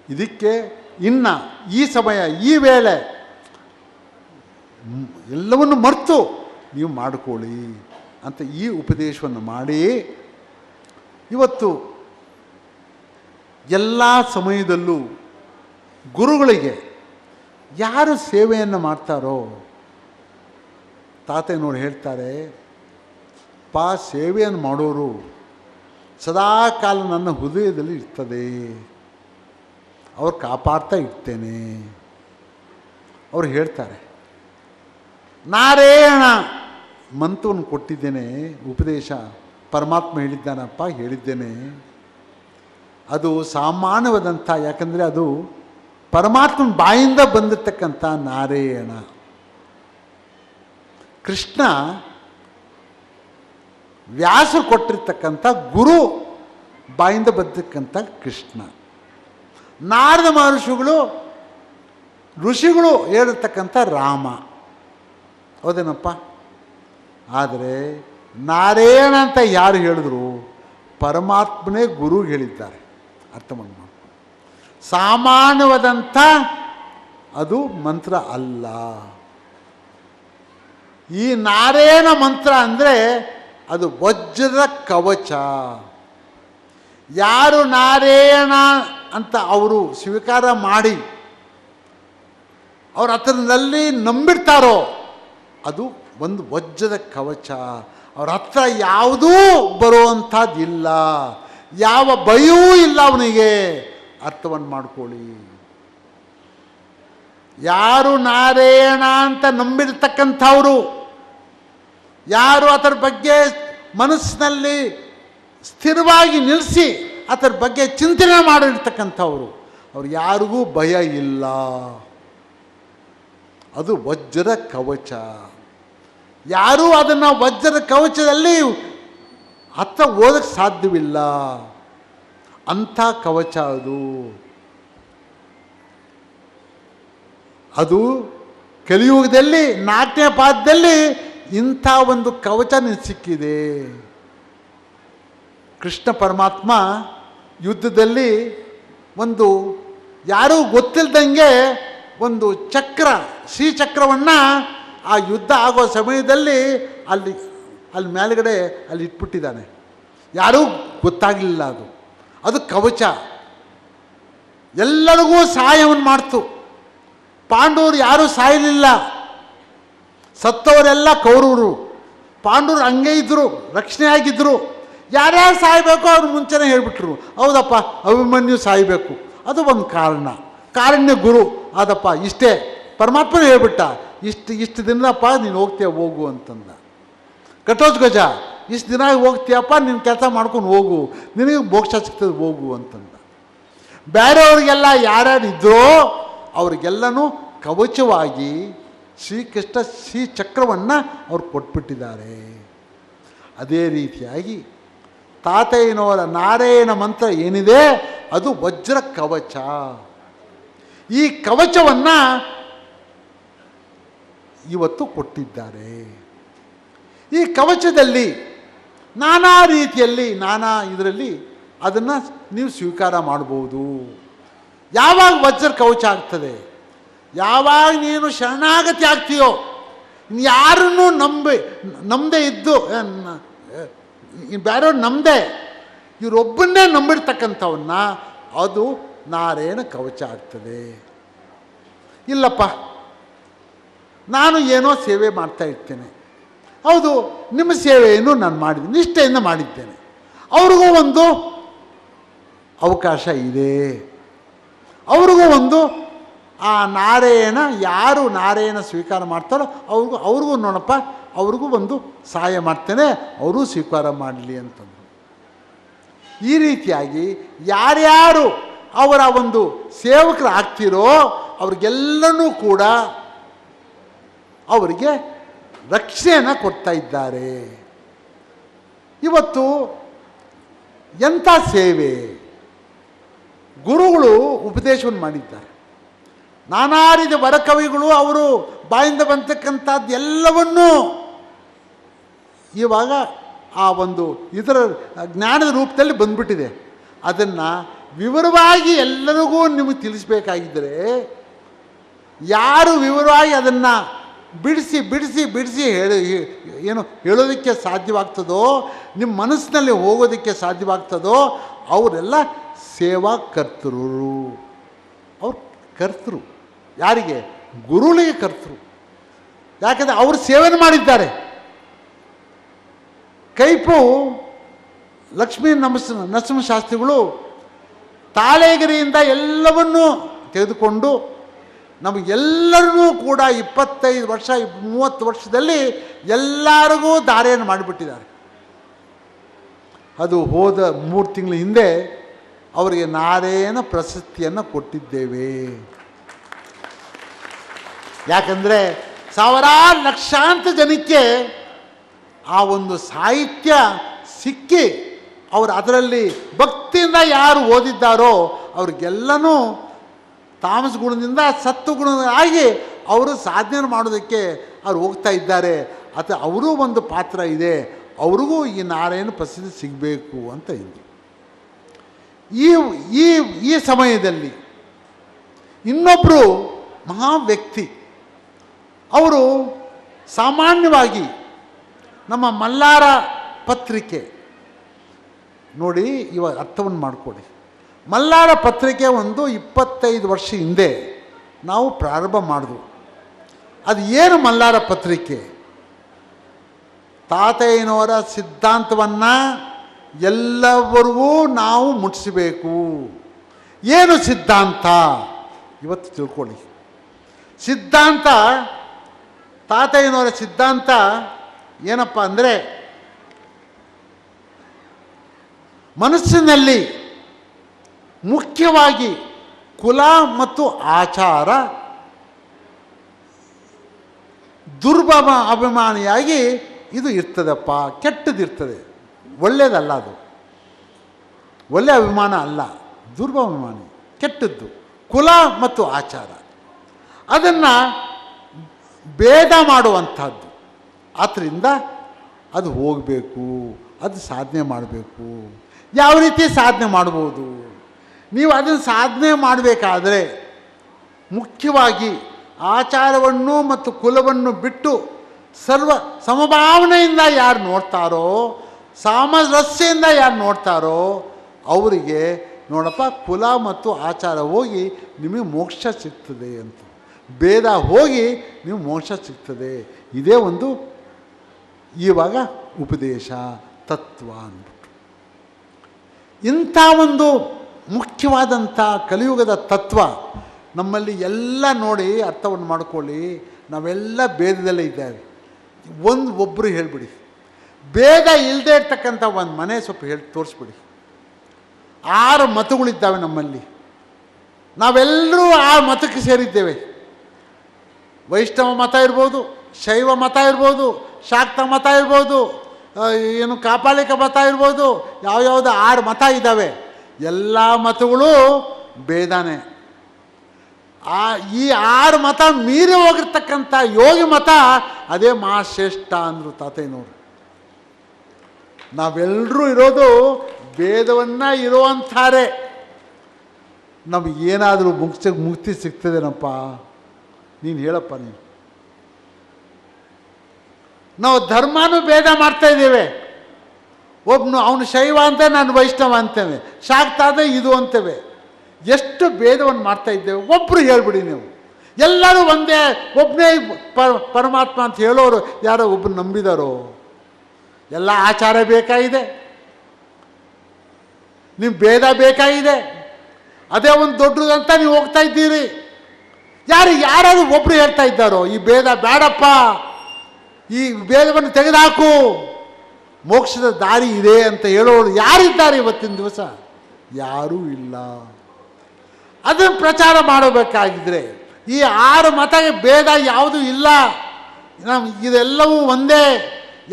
ಇದಕ್ಕೆ ಇನ್ನು ಈ ಸಮಯ, ಈ ವೇಳೆ ಎಲ್ಲವನ್ನು ಮರೆತು ನೀವು ಮಾಡಿಕೊಳ್ಳಿ ಅಂತ ಈ ಉಪದೇಶವನ್ನು ಮಾಡಿ, ಇವತ್ತು ಎಲ್ಲ ಸಮಯದಲ್ಲೂ ಗುರುಗಳಿಗೆ ಯಾರು ಸೇವೆಯನ್ನು ಮಾಡ್ತಾರೋ, ತಾತಯ್ಯನವರು ಹೇಳ್ತಾರೆ, ಸೇವೆಯನ್ನು ಮಾಡೋರು ಸದಾಕಾಲ ನನ್ನ ಹೃದಯದಲ್ಲಿ ಇರ್ತದೆ, ಅವ್ರು ಕಾಪಾಡ್ತಾ ಇರ್ತೇನೆ. ಅವ್ರು ಹೇಳ್ತಾರೆ, ನಾರಾಯಣ ಮಂತ್ರವನ್ನು ಕೊಟ್ಟಿದ್ದೇನೆ, ಉಪದೇಶ ಪರಮಾತ್ಮ ಹೇಳಿದ್ದಾನಪ್ಪ, ಹೇಳಿದ್ದೇನೆ. ಅದು ಸಾಮಾನ್ಯವಾದಂಥ, ಯಾಕಂದರೆ ಅದು ಪರಮಾತ್ಮನ ಬಾಯಿಂದ ಬಂದಿರತಕ್ಕಂಥ ನಾರಾಯಣ. ಕೃಷ್ಣ ವ್ಯಾಸರು ಕೊಟ್ಟಿರ್ತಕ್ಕಂಥ ಗುರು ಬಾಯಿಂದ ಬಂದಿರತಕ್ಕಂಥ ಕೃಷ್ಣ. ನಾರದ ಮಹರ್ಷಿಗಳು ಋಷಿಗಳು ಹೇಳಿರ್ತಕ್ಕಂಥ ರಾಮ. ಹೌದೇನಪ್ಪ? ಆದರೆ ನಾರಾಯಣ ಅಂತ ಯಾರು ಹೇಳಿದ್ರು? ಪರಮಾತ್ಮನೇ ಗುರು ಹೇಳಿದ್ದಾರೆ. ಅರ್ಥ ಮಾಡಿ. ಸಾಮಾನ್ಯವಾದಂಥ ಅದು ಮಂತ್ರ ಅಲ್ಲ. ಈ ನಾರಾಯಣ ಮಂತ್ರ ಅಂದರೆ ಅದು ವಜ್ರದ ಕವಚ. ಯಾರು ನಾರಾಯಣ ಅಂತ ಅವರು ಸ್ವೀಕಾರ ಮಾಡಿ ಅವ್ರ ಹತ್ರದಲ್ಲಿ ನಂಬಿಡ್ತಾರೋ ಅದು ಒಂದು ವಜ್ರದ ಕವಚ. ಅವ್ರ ಹತ್ರ ಯಾವುದೂ ಬರುವಂಥದ್ದಿಲ್ಲ, ಯಾವ ಭಯವೂ ಇಲ್ಲ ಅವನಿಗೆ. ಅರ್ಥವನ್ನು ಮಾಡ್ಕೊಳ್ಳಿ. ಯಾರು ನಾರಾಯಣ ಅಂತ ನಂಬಿರ್ತಕ್ಕಂಥವರು, ಯಾರು ಅದರ ಬಗ್ಗೆ ಮನಸ್ಸಿನಲ್ಲಿ ಸ್ಥಿರವಾಗಿ ನಿಲ್ಲಿಸಿ ಅದರ ಬಗ್ಗೆ ಚಿಂತನೆ ಮಾಡಿರ್ತಕ್ಕಂಥವ್ರು, ಅವ್ರು ಯಾರಿಗೂ ಭಯ ಇಲ್ಲ. ಅದು ವಜ್ರ ಕವಚ. ಯಾರೂ ಅದನ್ನು ವಜ್ರದ ಕವಚದಲ್ಲಿ ಹತ್ತ ಓದಕ್ಕೆ ಸಾಧ್ಯವಿಲ್ಲ. ಅಂಥ ಕವಚ ಅದು ಕಲಿಯುಗದಲ್ಲಿ 4ನೇ ಪಾದದಲ್ಲಿ ಇಂಥ ಒಂದು ಕವಚ ಸಿಕ್ಕಿದೆ. ಕೃಷ್ಣ ಪರಮಾತ್ಮ ಯುದ್ಧದಲ್ಲಿ ಒಂದು ಯಾರೂ ಗೊತ್ತಿಲ್ಲದಂಗೆ ಒಂದು ಚಕ್ರ, ಶ್ರೀಚಕ್ರವನ್ನು ಆ ಯುದ್ಧ ಆಗೋ ಸಮಯದಲ್ಲಿ ಅಲ್ಲಿ ಮೇಲುಗಡೆ ಅಲ್ಲಿ ಇಟ್ಬಿಟ್ಟಿದ್ದಾನೆ. ಯಾರೂ ಗೊತ್ತಾಗಲಿಲ್ಲ. ಅದು ಕವಚ ಎಲ್ಲರಿಗೂ ಸಹಾಯವನ್ನು ಮಾಡ್ತು. ಪಾಂಡವರು ಯಾರೂ ಸಾಯಲಿಲ್ಲ. ಸತ್ತವರೆಲ್ಲ ಕೌರವರು. ಪಾಂಡವರು ಹಂಗೆ ಇದ್ದರು, ರಕ್ಷಣೆ ಆಗಿದ್ದರು. ಯಾರ್ಯಾರು ಸಾಯಬೇಕು ಅವ್ರು ಮುಂಚೆನೇ ಹೇಳಿಬಿಟ್ರು, ಹೌದಪ್ಪ ಅಭಿಮನ್ಯು ಸಾಯಬೇಕು, ಅದು ಒಂದು ಕಾರಣ್ಯ ಗುರು ಆದಪ್ಪ, ಇಷ್ಟೇ ಪರಮಾತ್ಮನೇ ಹೇಳ್ಬಿಟ್ಟ, ಇಷ್ಟು ದಿನದಪ್ಪ ನೀನು ಹೋಗ್ತೀಯ ಹೋಗು ಅಂತಂದ. ಘಟೋತ್ಕಚ ಇಷ್ಟು ದಿನ ಹೋಗ್ತೀಯಪ್ಪ, ನಿನ್ನ ಕೆಲಸ ಮಾಡ್ಕೊಂಡು ಹೋಗು, ನಿನಗೆ ಮೋಕ್ಷ ಸಿಗ್ತದೆ ಹೋಗು ಅಂತಂದ. ಬೇರೆಯವ್ರಿಗೆಲ್ಲ ಯಾರ್ಯಾರು ಇದ್ದರೋ ಅವ್ರಿಗೆಲ್ಲನೂ ಕವಚವಾಗಿ ಶ್ರೀಕೃಷ್ಣ ಶ್ರೀಚಕ್ರವನ್ನು ಅವ್ರು ಕೊಟ್ಬಿಟ್ಟಿದ್ದಾರೆ. ಅದೇ ರೀತಿಯಾಗಿ ತಾತಯ್ಯನವರ ನಾರಾಯಣ ಮಂತ್ರ ಏನಿದೆ ಅದು ವಜ್ರ ಕವಚ. ಈ ಕವಚವನ್ನು ಇವತ್ತು ಕೊಟ್ಟಿದ್ದಾರೆ. ಈ ಕವಚದಲ್ಲಿ ನಾನಾ ರೀತಿಯಲ್ಲಿ ಇದರಲ್ಲಿ ಅದನ್ನು ನೀವು ಸ್ವೀಕಾರ ಮಾಡ್ಬೋದು. ಯಾವಾಗ ವಜ್ರ ಕವಚ ಆಗ್ತದೆ? ಯಾವಾಗ ನೀನು ಶರಣಾಗತಿ ಆಗ್ತೀಯೋ, ಯಾರನ್ನೂ ನಂಬದೇ ಇದ್ದು ಬೇರೆಯವ್ರು ನಂಬದೆ ಇವರೊಬ್ಬನ್ನೇ ನಂಬಿಡ್ತಕ್ಕಂಥವನ್ನ ಅದು ನಾರಾಯಣ ಕವಚ ಆಗ್ತದೆ. ಇಲ್ಲಪ್ಪ ನಾನು ಏನೋ ಸೇವೆ ಮಾಡ್ತಾ ಇರ್ತೇನೆ, ಹೌದು ನಿಮ್ಮ ಸೇವೆಯನ್ನು ನಾನು ಮಾಡಿದ್ದೀನಿ, ನಿಷ್ಠೆಯಿಂದ ಮಾಡಿದ್ದೇನೆ, ಅವ್ರಿಗೂ ಒಂದು ಅವಕಾಶ ಇದೆ. ಅವ್ರಿಗೂ ಒಂದು ಆ ನಾರಾಯಣ ಯಾರು ನಾರಾಯಣ ಸ್ವೀಕಾರ ಮಾಡ್ತಾರೋ ಅವ್ರಿಗೂ ನೋಡಪ್ಪ, ಅವ್ರಿಗೂ ಒಂದು ಸಹಾಯ ಮಾಡ್ತೇನೆ, ಅವರೂ ಸ್ವೀಕಾರ ಮಾಡಲಿ ಅಂತಂದರು. ಈ ರೀತಿಯಾಗಿ ಯಾರ್ಯಾರು ಅವರ ಒಂದು ಸೇವಕರು ಆಗ್ತಿರೋ ಅವ್ರಿಗೆಲ್ಲನೂ ಕೂಡ ಅವರಿಗೆ ರಕ್ಷಣೆಯನ್ನು ಕೊಡ್ತಾ ಇದ್ದಾರೆ. ಇವತ್ತು ಎಂಥ ಸೇವೆ! ಗುರುಗಳು ಉಪದೇಶವನ್ನು ಮಾಡಿದ್ದಾರೆ. ನಾನಾ ರೀತಿಯ ವರಕವಿಗಳು ಅವರು ಬಾಯಿಂದ ಬಂತಕ್ಕಂಥದ್ದು ಎಲ್ಲವನ್ನೂ ಇವಾಗ ಆ ಒಂದು ಇದರ ಜ್ಞಾನದ ರೂಪದಲ್ಲಿ ಬಂದ್ಬಿಟ್ಟಿದೆ. ಅದನ್ನು ವಿವರವಾಗಿ ಎಲ್ಲರಿಗೂ ನಿಮಗೆ ತಿಳಿಸ್ಬೇಕಾಗಿದ್ದರೆ ಯಾರು ವಿವರವಾಗಿ ಅದನ್ನು ಬಿಡಿಸಿ ಹೇಳೋದಕ್ಕೆ ಸಾಧ್ಯವಾಗ್ತದೋ, ನಿಮ್ಮ ಮನಸ್ಸಿನಲ್ಲಿ ಹೋಗೋದಕ್ಕೆ ಸಾಧ್ಯವಾಗ್ತದೋ ಅವರೆಲ್ಲ ಸೇವಾ ಕರ್ತರು. ಅವ್ರು ಕರ್ತರು ಯಾರಿಗೆ? ಗುರುಗಳಿಗೆ ಕರ್ತರು. ಯಾಕಂದರೆ ಅವರು ಸೇವೆಯನ್ನು ಮಾಡಿದ್ದಾರೆ. ಕೈಪು ಲಕ್ಷ್ಮೀ ನರಸಿಂಹಶಾಸ್ತ್ರಿಗಳು ತಾಳೆಗರಿಯಿಂದ ಎಲ್ಲವನ್ನೂ ತೆಗೆದುಕೊಂಡು ನಮಗೆಲ್ಲರೂ ಕೂಡ 25 ವರ್ಷ 30 ವರ್ಷದಲ್ಲಿ ಎಲ್ಲರಿಗೂ ದಾರಿಯನ್ನು ಮಾಡಿಬಿಟ್ಟಿದ್ದಾರೆ. ಅದು ಹೋದ 3 ತಿಂಗಳ ಹಿಂದೆ ಅವರಿಗೆ ನಾರಾಯಣ ಪ್ರಶಸ್ತಿಯನ್ನು ಕೊಟ್ಟಿದ್ದೇವೆ. ಯಾಕಂದರೆ ಸಾವಿರಾರು ಲಕ್ಷಾಂತರ ಜನಕ್ಕೆ ಆ ಒಂದು ಸಾಹಿತ್ಯ ಸಿಕ್ಕಿ ಅವರು ಅದರಲ್ಲಿ ಭಕ್ತಿಯಿಂದ ಯಾರು ಓದಿದ್ದಾರೋ ಅವ್ರಿಗೆಲ್ಲನೂ ತಾಮಸ ಗುಣದಿಂದ ಸತ್ತು ಗುಣವಾಗಿ ಅವರು ಸಾಧನೆ ಮಾಡೋದಕ್ಕೆ ಅವ್ರು ಹೋಗ್ತಾ ಇದ್ದಾರೆ. ಅವರೂ ಒಂದು ಪಾತ್ರ ಇದೆ, ಅವ್ರಿಗೂ ಈ ನಾರಾಯಣ ಪ್ರಸಿದ್ಧಿ ಸಿಗಬೇಕು ಅಂತ ಇದ್ದರು. ಈ ಸಮಯದಲ್ಲಿ ಇನ್ನೊಬ್ಬರು ಮಹಾ ವ್ಯಕ್ತಿ, ಅವರು ಸಾಮಾನ್ಯವಾಗಿ ನಮ್ಮ ಮಲ್ಲಾರ ಪತ್ರಿಕೆ ನೋಡಿ, ಇವಾಗ ಅರ್ಥವನ್ನು ಮಾಡಿಕೊಡಿ. ಮಲ್ಲಾರ ಪತ್ರಿಕೆ ಒಂದು 25 ವರ್ಷ ಹಿಂದೆ ನಾವು ಪ್ರಾರಂಭ ಮಾಡಿದ್ವು. ಅದು ಏನು ಮಲ್ಲಾರ ಪತ್ರಿಕೆ? ತಾತಯ್ಯನವರ ಸಿದ್ಧಾಂತವನ್ನು ಎಲ್ಲವರಿಗೂ ನಾವು ಮುಟ್ಟಿಸಬೇಕು. ಏನು ಸಿದ್ಧಾಂತ ಇವತ್ತು ತಿಳ್ಕೊಳ್ಳಿ. ಸಿದ್ಧಾಂತ, ತಾತಯ್ಯನವರ ಸಿದ್ಧಾಂತ ಏನಪ್ಪ ಅಂದರೆ ಮನಸ್ಸಿನಲ್ಲಿ ಮುಖ್ಯವಾಗಿ ಕುಲ ಮತ್ತು ಆಚಾರ ಅಭಿಮಾನಿಯಾಗಿ ಇದು ಇರ್ತದಪ್ಪ, ಕೆಟ್ಟದಿರ್ತದೆ, ಒಳ್ಳೆಯದಲ್ಲ, ಅದು ಒಳ್ಳೆಯ ಅಭಿಮಾನ ಅಲ್ಲ, ದುರ್ಭಾಭಿಮಾನಿ, ಕೆಟ್ಟದ್ದು. ಕುಲ ಮತ್ತು ಆಚಾರ ಅದನ್ನು ಭೇದ ಮಾಡುವಂಥದ್ದು. ಆದ್ದರಿಂದ ಅದು ಹೋಗಬೇಕು, ಅದು ಸಾಧನೆ ಮಾಡಬೇಕು. ಯಾವ ರೀತಿ ಸಾಧನೆ ಮಾಡ್ಬೋದು? ನೀವು ಅದನ್ನು ಸಾಧನೆ ಮಾಡಬೇಕಾದ್ರೆ ಮುಖ್ಯವಾಗಿ ಆಚಾರವನ್ನು ಮತ್ತು ಕುಲವನ್ನು ಬಿಟ್ಟು ಸಮಭಾವನೆಯಿಂದ ಯಾರು ನೋಡ್ತಾರೋ, ಸಾಮರಸ್ಯದಿಂದ ಯಾರು ನೋಡ್ತಾರೋ ಅವರಿಗೆ ನೋಡಪ್ಪ ಕುಲ ಮತ್ತು ಆಚಾರ ಹೋಗಿ ನಿಮಗೆ ಮೋಕ್ಷ ಸಿಗ್ತದೆ ಅಂತ, ಭೇದ ಹೋಗಿ ನೀವು ಮೋಕ್ಷ ಸಿಗ್ತದೆ. ಇದೇ ಒಂದು ಇವಾಗ ಉಪದೇಶ ತತ್ವ ಅಂದ್ಬಿಟ್ಟು. ಇಂಥ ಒಂದು ಮುಖ್ಯವಾದಂಥ ಕಲಿಯುಗದ ತತ್ವ ನಮ್ಮಲ್ಲಿ ಎಲ್ಲ ನೋಡಿ ಅರ್ಥವನ್ನು ಮಾಡ್ಕೊಳ್ಳಿ. ನಾವೆಲ್ಲ ಭೇದದಲ್ಲೇ ಇದ್ದೇವೆ. ಒಬ್ಬರು ಹೇಳಿಬಿಡಿ, ಭೇದ ಇಲ್ಲದೆ ಇರ್ತಕ್ಕಂಥ ಒಂದು ಮನೆ ಸ್ವಲ್ಪ ಹೇಳಿ ತೋರಿಸ್ಬಿಡಿ. 6 ಮತಗಳಿದ್ದಾವೆ ನಮ್ಮಲ್ಲಿ, ನಾವೆಲ್ಲರೂ ಆ ಮತಕ್ಕೆ ಸೇರಿದ್ದೇವೆ. ವೈಷ್ಣವ ಮತ ಇರ್ಬೋದು, ಶೈವ ಮತ ಇರ್ಬೋದು, ಶಾಕ್ತ ಮತ ಇರ್ಬೋದು, ಏನು ಕಾಪಾಲಿಕ ಮತ ಇರ್ಬೋದು, ಯಾವ್ಯಾವುದು 6 ಮತ ಇದ್ದಾವೆ. ಎಲ್ಲ ಮತಗಳು ಭೇದನೇ. ಈ 6 ಮತ ಮೀರಿ ಹೋಗಿರ್ತಕ್ಕಂಥ ಯೋಗಿ ಮತ ಅದೇ ಮಹಾಶ್ರೇಷ್ಠ ಅಂದರು ತಾತಯ್ಯನವರು. ನಾವೆಲ್ಲರೂ ಇರೋದು ಭೇದವನ್ನು ಇರುವಂತಾರೆ. ನಮಗೇನಾದರೂ ಮುಕ್ತಿ ಸಿಗ್ತದೇನಪ್ಪ? ನೀನು ಹೇಳಪ್ಪ. ನಾವು ಧರ್ಮನೂ ಭೇದ ಮಾಡ್ತಾ ಇದ್ದೇವೆ. ಒಬ್ಬನು ಅವನು ಶೈವ ಅಂತ ನಾನು ವೈಷ್ಣವ ಅಂತೇವೆ, ಶಾಕ್ತ ಅಂದರೆ ಇದು ಅಂತೇವೆ. ಎಷ್ಟು ಭೇದವನ್ನು ಮಾಡ್ತಾ ಇದ್ದೇವೆ. ಒಬ್ಬರು ಹೇಳ್ಬಿಡಿ ನೀವು. ಎಲ್ಲರೂ ಒಂದೇ, ಒಬ್ಬನೇ ಪರಮಾತ್ಮ ಅಂತ ಹೇಳೋರು ಯಾರೋ ಒಬ್ಬರು ನಂಬಿದಾರೋ? ಎಲ್ಲ ಆಚಾರ ಬೇಕಾಗಿದೆ, ನಿಮ್ಮ ಭೇದ ಬೇಕಾಗಿದೆ, ಅದೇ ಒಂದು ದೊಡ್ಡದಂತ ನೀವು ಹೋಗ್ತಾ ಇದ್ದೀರಿ. ಯಾರಾದರೂ ಒಬ್ಬರು ಹೇಳ್ತಾ ಇದ್ದಾರೋ ಈ ಭೇದ ಬೇಡಪ್ಪ, ಈ ಭೇದವನ್ನು ತೆಗೆದುಹಾಕು, ಮೋಕ್ಷದ ದಾರಿ ಇದೆ ಅಂತ ಹೇಳೋರು ಯಾರಿದ್ದಾರೆ ಇವತ್ತಿನ ದಿವಸ? ಯಾರೂ ಇಲ್ಲ. ಅದನ್ನು ಪ್ರಚಾರ ಮಾಡಬೇಕಾಗಿದ್ರೆ ಈ 6 ಮತಕ್ಕೆ ಭೇದ ಯಾವುದೂ ಇಲ್ಲ. ಇದೆಲ್ಲವೂ ಒಂದೇ.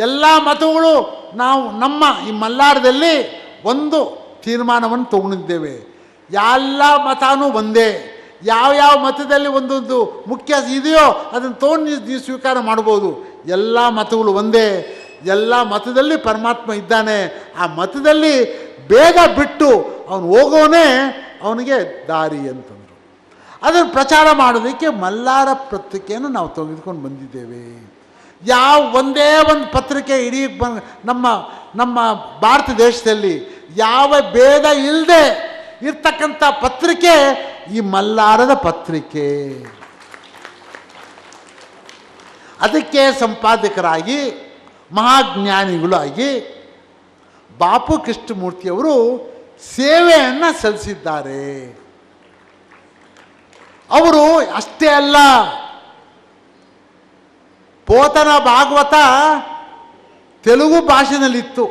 ಎಲ್ಲ ಮತಗಳು ನಾವು ನಮ್ಮ ಈ ಮಲ್ಲಾರದಲ್ಲಿ ಒಂದು ತೀರ್ಮಾನವನ್ನು ತಗೊಂಡಿದ್ದೇವೆ. ಎಲ್ಲ ಮತನೂ ಒಂದೇ. ಯಾವ ಮತದಲ್ಲಿ ಒಂದೊಂದು ಮುಖ್ಯ ಇದೆಯೋ ಅದನ್ನು ತೊಗೊಂಡು ನೀವು ಸ್ವೀಕಾರ ಮಾಡ್ಬೋದು. ಎಲ್ಲ ಮತಗಳು ಒಂದೇ. ಎಲ್ಲ ಮತದಲ್ಲಿ ಪರಮಾತ್ಮ ಇದ್ದಾನೆ. ಆ ಮತದಲ್ಲಿ ಭೇದ ಬಿಟ್ಟು ಅವನು ಹೋಗೋನೇ ಅವನಿಗೆ ದಾರಿ ಅಂತಂದರು. ಅದನ್ನು ಪ್ರಚಾರ ಮಾಡೋದಕ್ಕೆ ಮಲ್ಲಾರ ಪತ್ರಿಕೆಯನ್ನು ನಾವು ತೆಗೆದುಕೊಂಡು ಬಂದಿದ್ದೇವೆ. ಒಂದೇ ಒಂದು ಪತ್ರಿಕೆ ಇಡೀ ನಮ್ಮ ಭಾರತ ದೇಶದಲ್ಲಿ ಯಾವ ಭೇದ ಇಲ್ಲದೆ ಇರ್ತಕ್ಕಂಥ ಪತ್ರಿಕೆ ಈ ಮಲ್ಲಾರದ ಪತ್ರಿಕೆ. ಅದಕ್ಕೆ ಸಂಪಾದಕರಾಗಿ ಮಹಾಜ್ಞಾನಿಗಳಾಗಿ ಬಾಪು ಕೃಷ್ಣಮೂರ್ತಿಯವರು ಸೇವೆಯನ್ನು ಸಲ್ಲಿಸಿದ್ದಾರೆ. ಅವರು ಅಷ್ಟೇ ಅಲ್ಲ, ಪೋತನ ಭಾಗವತ ತೆಲುಗು ಭಾಷೆಯಲ್ಲಿತ್ತು.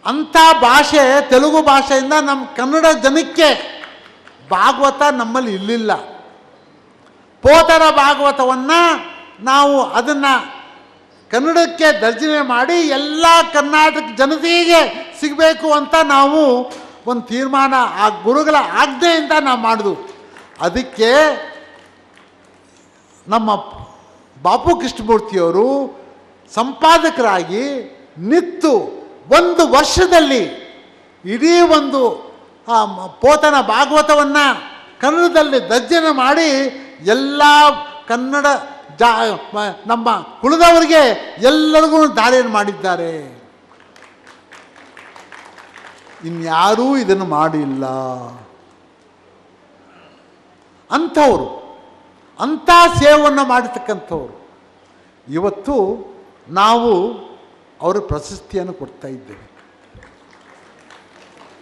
ಅಂಥ ಭಾಷೆ, ತೆಲುಗು ಭಾಷೆಯಿಂದ ನಮ್ಮ ಕನ್ನಡ ಜನಕ್ಕೆ ಭಾಗವತ ನಮ್ಮಲ್ಲಿ ಇರಲಿಲ್ಲ. ಪೋತನ ಭಾಗವತವನ್ನು ನಾವು ಅದನ್ನು ಕನ್ನಡಕ್ಕೆ ತರ್ಜುಮೆ ಮಾಡಿ ಎಲ್ಲ ಕರ್ನಾಟಕ ಜನತೆಗೆ ಸಿಗಬೇಕು ಅಂತ ನಾವು ಒಂದು ತೀರ್ಮಾನ ಆ ಗುರುಗಳ ಆಜ್ಞೆಯಿಂದ ನಾವು ಮಾಡಿದ್ವು. ಅದಕ್ಕೆ ನಮ್ಮ ಬಾಪು ಕೃಷ್ಣಮೂರ್ತಿಯವರು ಸಂಪಾದಕರಾಗಿ ನಿಂತು 1 ವರ್ಷದಲ್ಲಿ ಇಡೀ ಒಂದು ಪೋತನ ಭಾಗವತವನ್ನು ಕನ್ನಡದಲ್ಲಿ ತರ್ಜುಮೆ ಮಾಡಿ ಎಲ್ಲ ಕನ್ನಡ ನಮ್ಮ ಕುಲದವರಿಗೆ ಎಲ್ಲರಿಗೂ ದಾರಿಯನ್ನು ಮಾಡಿದ್ದಾರೆ. ಇನ್ಯಾರೂ ಇದನ್ನು ಮಾಡಿಲ್ಲ. ಅಂಥವರು, ಅಂಥ ಸೇವೆಯನ್ನು ಮಾಡಿರ್ತಕ್ಕಂಥವ್ರು ಇವತ್ತು ನಾವು ಅವರ ಪ್ರಶಸ್ತಿಯನ್ನು ಕೊಡ್ತಾ ಇದ್ದೇವೆ.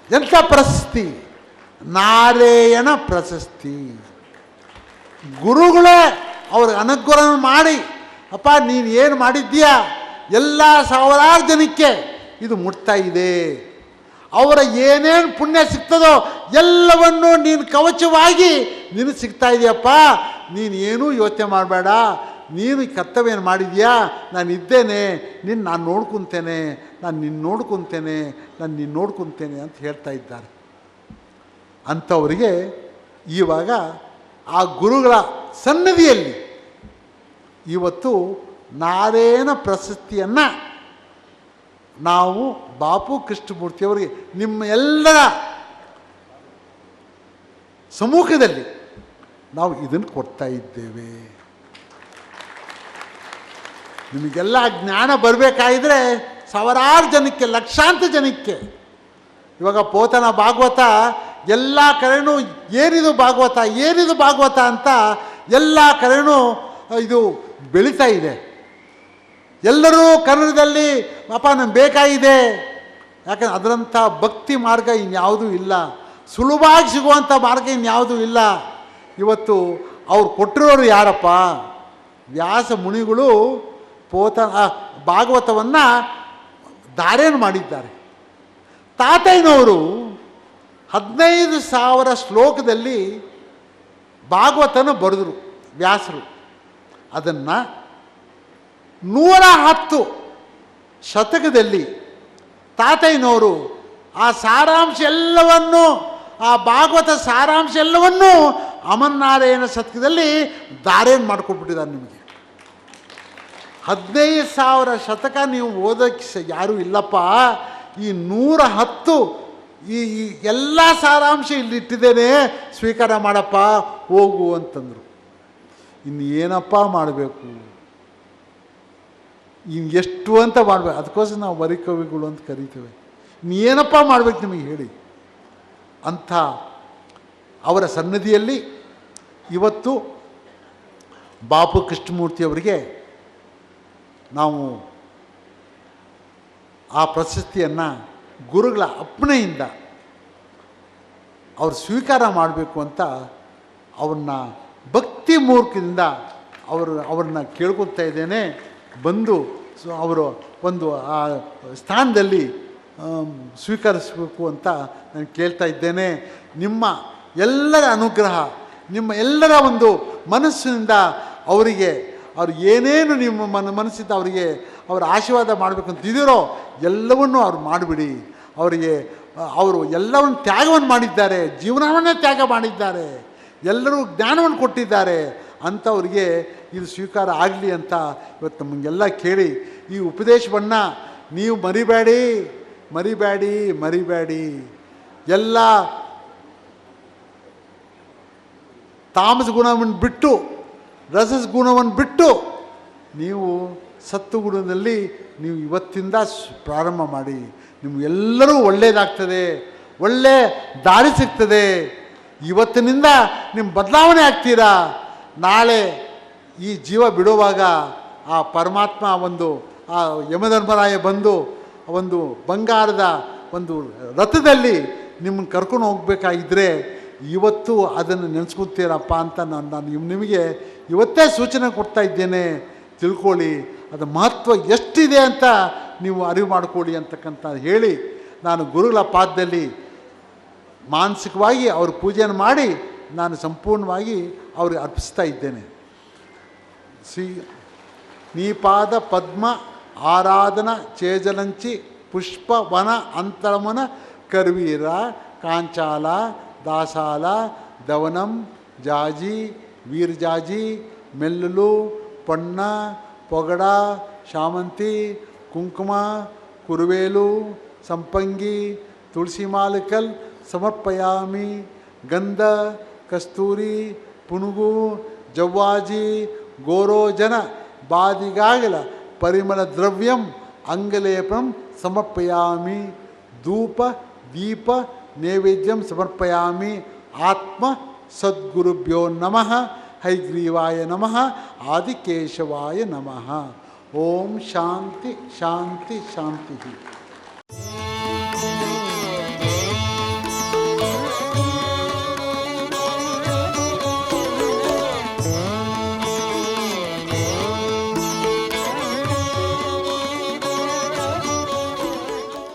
ಎಂಥ ಪ್ರಶಸ್ತಿ? ನಾರಾಯಣ ಪ್ರಶಸ್ತಿ. ಗುರುಗಳೇ ಅವ್ರಿಗೆ ಅನುಗ್ರಹ ಮಾಡಿ, ಅಪ್ಪ ನೀನು ಏನು ಮಾಡಿದ್ದೀಯಾ ಎಲ್ಲ ಸಾವಿರಾರು ಜನಕ್ಕೆ ಇದು ಮುಟ್ತಾ ಇದೆ. ಅವರ ಏನೇನು ಪುಣ್ಯ ಸಿಗ್ತದೋ ಎಲ್ಲವನ್ನೂ ನೀನು ಕವಚವಾಗಿ ನೀನು ಸಿಗ್ತಾ ಇದೆಯಪ್ಪ. ನೀನು ಏನೂ ಯೋಚನೆ ಮಾಡಬೇಡ. ನೀನು ಕರ್ತವ್ಯ ಮಾಡಿದ್ಯಾ, ನಾನು ಇದ್ದೇನೆ, ನಾನು ನೋಡ್ಕೊತೇನೆ, ನಾನು ನಿನ್ನ ನೋಡ್ಕೊತೇನೆ ಅಂತ ಹೇಳ್ತಾ ಇದ್ದಾರೆ. ಅಂಥವರಿಗೆ ಇವಾಗ ಆ ಗುರುಗಳ ಸನ್ನಿಧಿಯಲ್ಲಿ ಇವತ್ತು ನಾರಾಯಣ ಪ್ರಶಸ್ತಿಯನ್ನು ನಾವು ಬಾಪು ಕೃಷ್ಣಮೂರ್ತಿಯವರಿಗೆ ನಿಮ್ಮ ಎಲ್ಲರ ಸಮ್ಮುಖದಲ್ಲಿ ನಾವು ಇದನ್ನು ಕೊಡ್ತಾ ಇದ್ದೇವೆ. ನಿಮಗೆಲ್ಲ ಜ್ಞಾನ ಬರಬೇಕಾಗಿದ್ರೆ ಸಾವಿರಾರು ಜನಕ್ಕೆ, ಲಕ್ಷಾಂತರ ಜನಕ್ಕೆ. ಇವಾಗ ಪೋತನ ಭಾಗವತ ಎಲ್ಲ ಕಡೆನೂ ಏನಿದು ಭಾಗವತ ಅಂತ ಎಲ್ಲ ಕಡೆನೂ ಇದು ಬೆಳೀತಾ ಇದೆ. ಎಲ್ಲರೂ ಕನ್ನಡದಲ್ಲಿ ಪಾಪ ನಮ್ಗೆ ಬೇಕಾಗಿದೆ. ಯಾಕಂದ್ರೆ ಅದರಂಥ ಭಕ್ತಿ ಮಾರ್ಗ ಇನ್ಯಾವುದೂ ಇಲ್ಲ, ಸುಲಭವಾಗಿ ಸಿಗುವಂಥ ಮಾರ್ಗ ಇನ್ಯಾವುದೂ ಇಲ್ಲ. ಇವತ್ತು ಅವ್ರು ಕೊಟ್ಟಿರೋರು ಯಾರಪ್ಪ? ವ್ಯಾಸ ಮುನಿಗಳು ಭಾಗವತವನ್ನು ಧಾರಣೆ ಮಾಡಿದ್ದಾರೆ. ತಾತಯ್ಯನವರು 15,000 ಶ್ಲೋಕದಲ್ಲಿ ಭಾಗವತನ ಬರೆದರು ವ್ಯಾಸರು. ಅದನ್ನು 110 ಶತಕದಲ್ಲಿ ತಾತಯ್ಯನವರು ಆ ಸಾರಾಂಶ ಎಲ್ಲವನ್ನು, ಆ ಭಾಗವತ ಸಾರಾಂಶ ಎಲ್ಲವನ್ನೂ ಅಮರನಾರಾಯಣ ಶತಕದಲ್ಲಿ ಧಾರಣೆ ಮಾಡ್ಕೊಟ್ಬಿಟ್ಟಿದ್ದಾರೆ. ನಿಮಗೆ 15,000 ಶತಕ ನೀವು ಓದೋಕ್ಕೆ ಯಾರೂ ಇಲ್ಲಪ್ಪ. ಈ 110 ಈ ಎಲ್ಲ ಸಾರಾಂಶ ಇಲ್ಲಿಟ್ಟಿದ್ದೇನೆ, ಸ್ವೀಕಾರ ಮಾಡಪ್ಪ, ಹೋಗು ಅಂತಂದರು. ಇನ್ನು ಏನಪ್ಪ ಮಾಡಬೇಕು, ಇನ್ನು ಎಷ್ಟು ಅಂತ ಮಾಡಬೇಕು. ಅದಕ್ಕೋಸ್ಕರ ನಾವು ವರಿಕವಿಗಳು ಅಂತ ಕರಿತೇವೆ. ಇನ್ನು ಏನಪ್ಪ ಮಾಡಬೇಕು ನಿಮಗೆ ಹೇಳಿ ಅಂಥ ಅವರ ಸನ್ನಿಧಿಯಲ್ಲಿ ಇವತ್ತು ಬಾಪು ಕೃಷ್ಣಮೂರ್ತಿಯವರಿಗೆ ನಾವು ಆ ಪ್ರಶಸ್ತಿಯನ್ನು ಗುರುಗಳ ಅಪ್ಪಣೆಯಿಂದ ಅವರು ಸ್ವೀಕಾರ ಮಾಡಬೇಕು ಅಂತ ಅವ್ರನ್ನ ಭಕ್ತಿ ಮೂರ್ಖದಿಂದ ಅವ್ರನ್ನ ಕೇಳ್ಕೊಳ್ತಾ ಇದ್ದೇನೆ. ಬಂದು ಅವರು ಒಂದು ಆ ಸ್ಥಾನದಲ್ಲಿ ಸ್ವೀಕರಿಸಬೇಕು ಅಂತ ನಾನು ಕೇಳ್ತಾ ಇದ್ದೇನೆ. ನಿಮ್ಮ ಎಲ್ಲರ ಅನುಗ್ರಹ, ನಿಮ್ಮ ಎಲ್ಲರ ಒಂದು ಮನಸ್ಸಿನಿಂದ ಅವರಿಗೆ ಅವ್ರು ಏನೇನು ನಿಮ್ಮ ಮನಸ್ಸಿಂದ ಅವರಿಗೆ ಅವರ ಆಶೀರ್ವಾದ ಮಾಡಬೇಕು ಅಂತಿದ್ದೀರೋ ಎಲ್ಲವನ್ನೂ ಅವ್ರು ಮಾಡಿಬಿಡಿ. ಅವರಿಗೆ ಅವರು ಎಲ್ಲವನ್ನು ತ್ಯಾಗವನ್ನು ಮಾಡಿದ್ದಾರೆ, ಜೀವನವನ್ನೇ ತ್ಯಾಗ ಮಾಡಿದ್ದಾರೆ, ಎಲ್ಲರೂ ಜ್ಞಾನವನ್ನು ಕೊಟ್ಟಿದ್ದಾರೆ. ಅಂಥವ್ರಿಗೆ ಇದು ಸ್ವೀಕಾರ ಆಗಲಿ ಅಂತ ಇವತ್ತು ನಮಗೆಲ್ಲ ಕೇಳಿ ಈ ಉಪದೇಶವನ್ನು ನೀವು ಮರಿಬೇಡಿ. ಎಲ್ಲ ತಾಮಸ ಗುಣವನ್ನು ಬಿಟ್ಟು, ರಸಸ್ ಗುಣವನ್ನು ಬಿಟ್ಟು ನೀವು ಸತ್ವಗುಣದಲ್ಲಿ ನೀವು ಇವತ್ತಿಂದ ಪ್ರಾರಂಭ ಮಾಡಿ. ನಿಮಗೆಲ್ಲರೂ ಒಳ್ಳೆಯದಾಗ್ತದೆ, ಒಳ್ಳೆ ದಾರಿ ಸಿಗ್ತದೆ. ಇವತ್ತಿನಿಂದ ನಿಮ್ಮ ಬದಲಾವಣೆ ಆಗ್ತೀರಾ. ನಾಳೆ ಈ ಜೀವ ಬಿಡುವಾಗ ಆ ಪರಮಾತ್ಮ ಆ ಯಮಧರ್ಮರಾಯ ಬಂದು ಒಂದು ಬಂಗಾರದ ಒಂದು ರಥದಲ್ಲಿ ನಿಮ್ಮನ್ನು ಕರ್ಕೊಂಡು ಹೋಗಬೇಕಾಗಿದ್ದರೆ ಇವತ್ತು ಅದನ್ನು ನೆನೆಸ್ಕೊತೀರಪ್ಪ ಅಂತ ನಾನು ನಿಮಗೆ ಇವತ್ತೇ ಸೂಚನೆ ಕೊಡ್ತಾ ಇದ್ದೇನೆ. ತಿಳ್ಕೊಳ್ಳಿ, ಅದರ ಮಹತ್ವ ಎಷ್ಟಿದೆ ಅಂತ ನೀವು ಅರಿವು ಮಾಡಿಕೊಳ್ಳಿ ಅಂತಕ್ಕಂಥ ಹೇಳಿ ನಾನು ಗುರುಗಳ ಪಾದದಲ್ಲಿ ಮಾನಸಿಕವಾಗಿ ಅವ್ರ ಪೂಜೆಯನ್ನು ಮಾಡಿ ನಾನು ಸಂಪೂರ್ಣವಾಗಿ ಅವ್ರಿಗೆ ಅರ್ಪಿಸ್ತಾ ಇದ್ದೇನೆ. ನೀಪಾದ ಪದ್ಮ ಆರಾಧನ ಚೇಜಲಂಚಿ ಪುಷ್ಪವನ ಅಂತರಮನ ಕರ್ವೀರ ಕಾಂಚಾಲ ದಾಸಾಲ ದವನಂ ಜಾಜಿ ವೀರ್ಜಾಜಿ ಮೆಲ್ಲುಲು ಪೊನ್ನ ಪೊಗಡ ಶಾಮಂತಿ ಕುಂಕುಮ ಕುರುವೇಲು ಸಂಪಂಗಿ ತುಳಸಿ ಮಾಲಕಲ್ ಸಮರ್ಪಯಾಮಿ. ಗಂಧ ಕಸ್ತೂರಿ ಪುನುಗು ಜವ್ವಾಜಿ ಗೋರೋಜನ ಬಾದಿಗಾಗಲ ಪರಿಮಳ ದ್ರವ್ಯಂ ಅಂಗಲೇಪಂ ಸಮರ್ಪಯಾಮಿ. ಧೂಪ ದೀಪ ನೈವೇದ್ಯಂ ಸಮರ್ಪಯಾಮಿ. ಆತ್ಮ ಸದ್ಗುರುಭ್ಯೋ ನಮಃ. ಹೈಗ್ರೀವಾಯ ನಮಃ. ಆದಿಕೇಶವಾಯ ನಮಃ. ಓಂ ಶಾಂತಿ ಶಾಂತಿ ಶಾಂತಿ.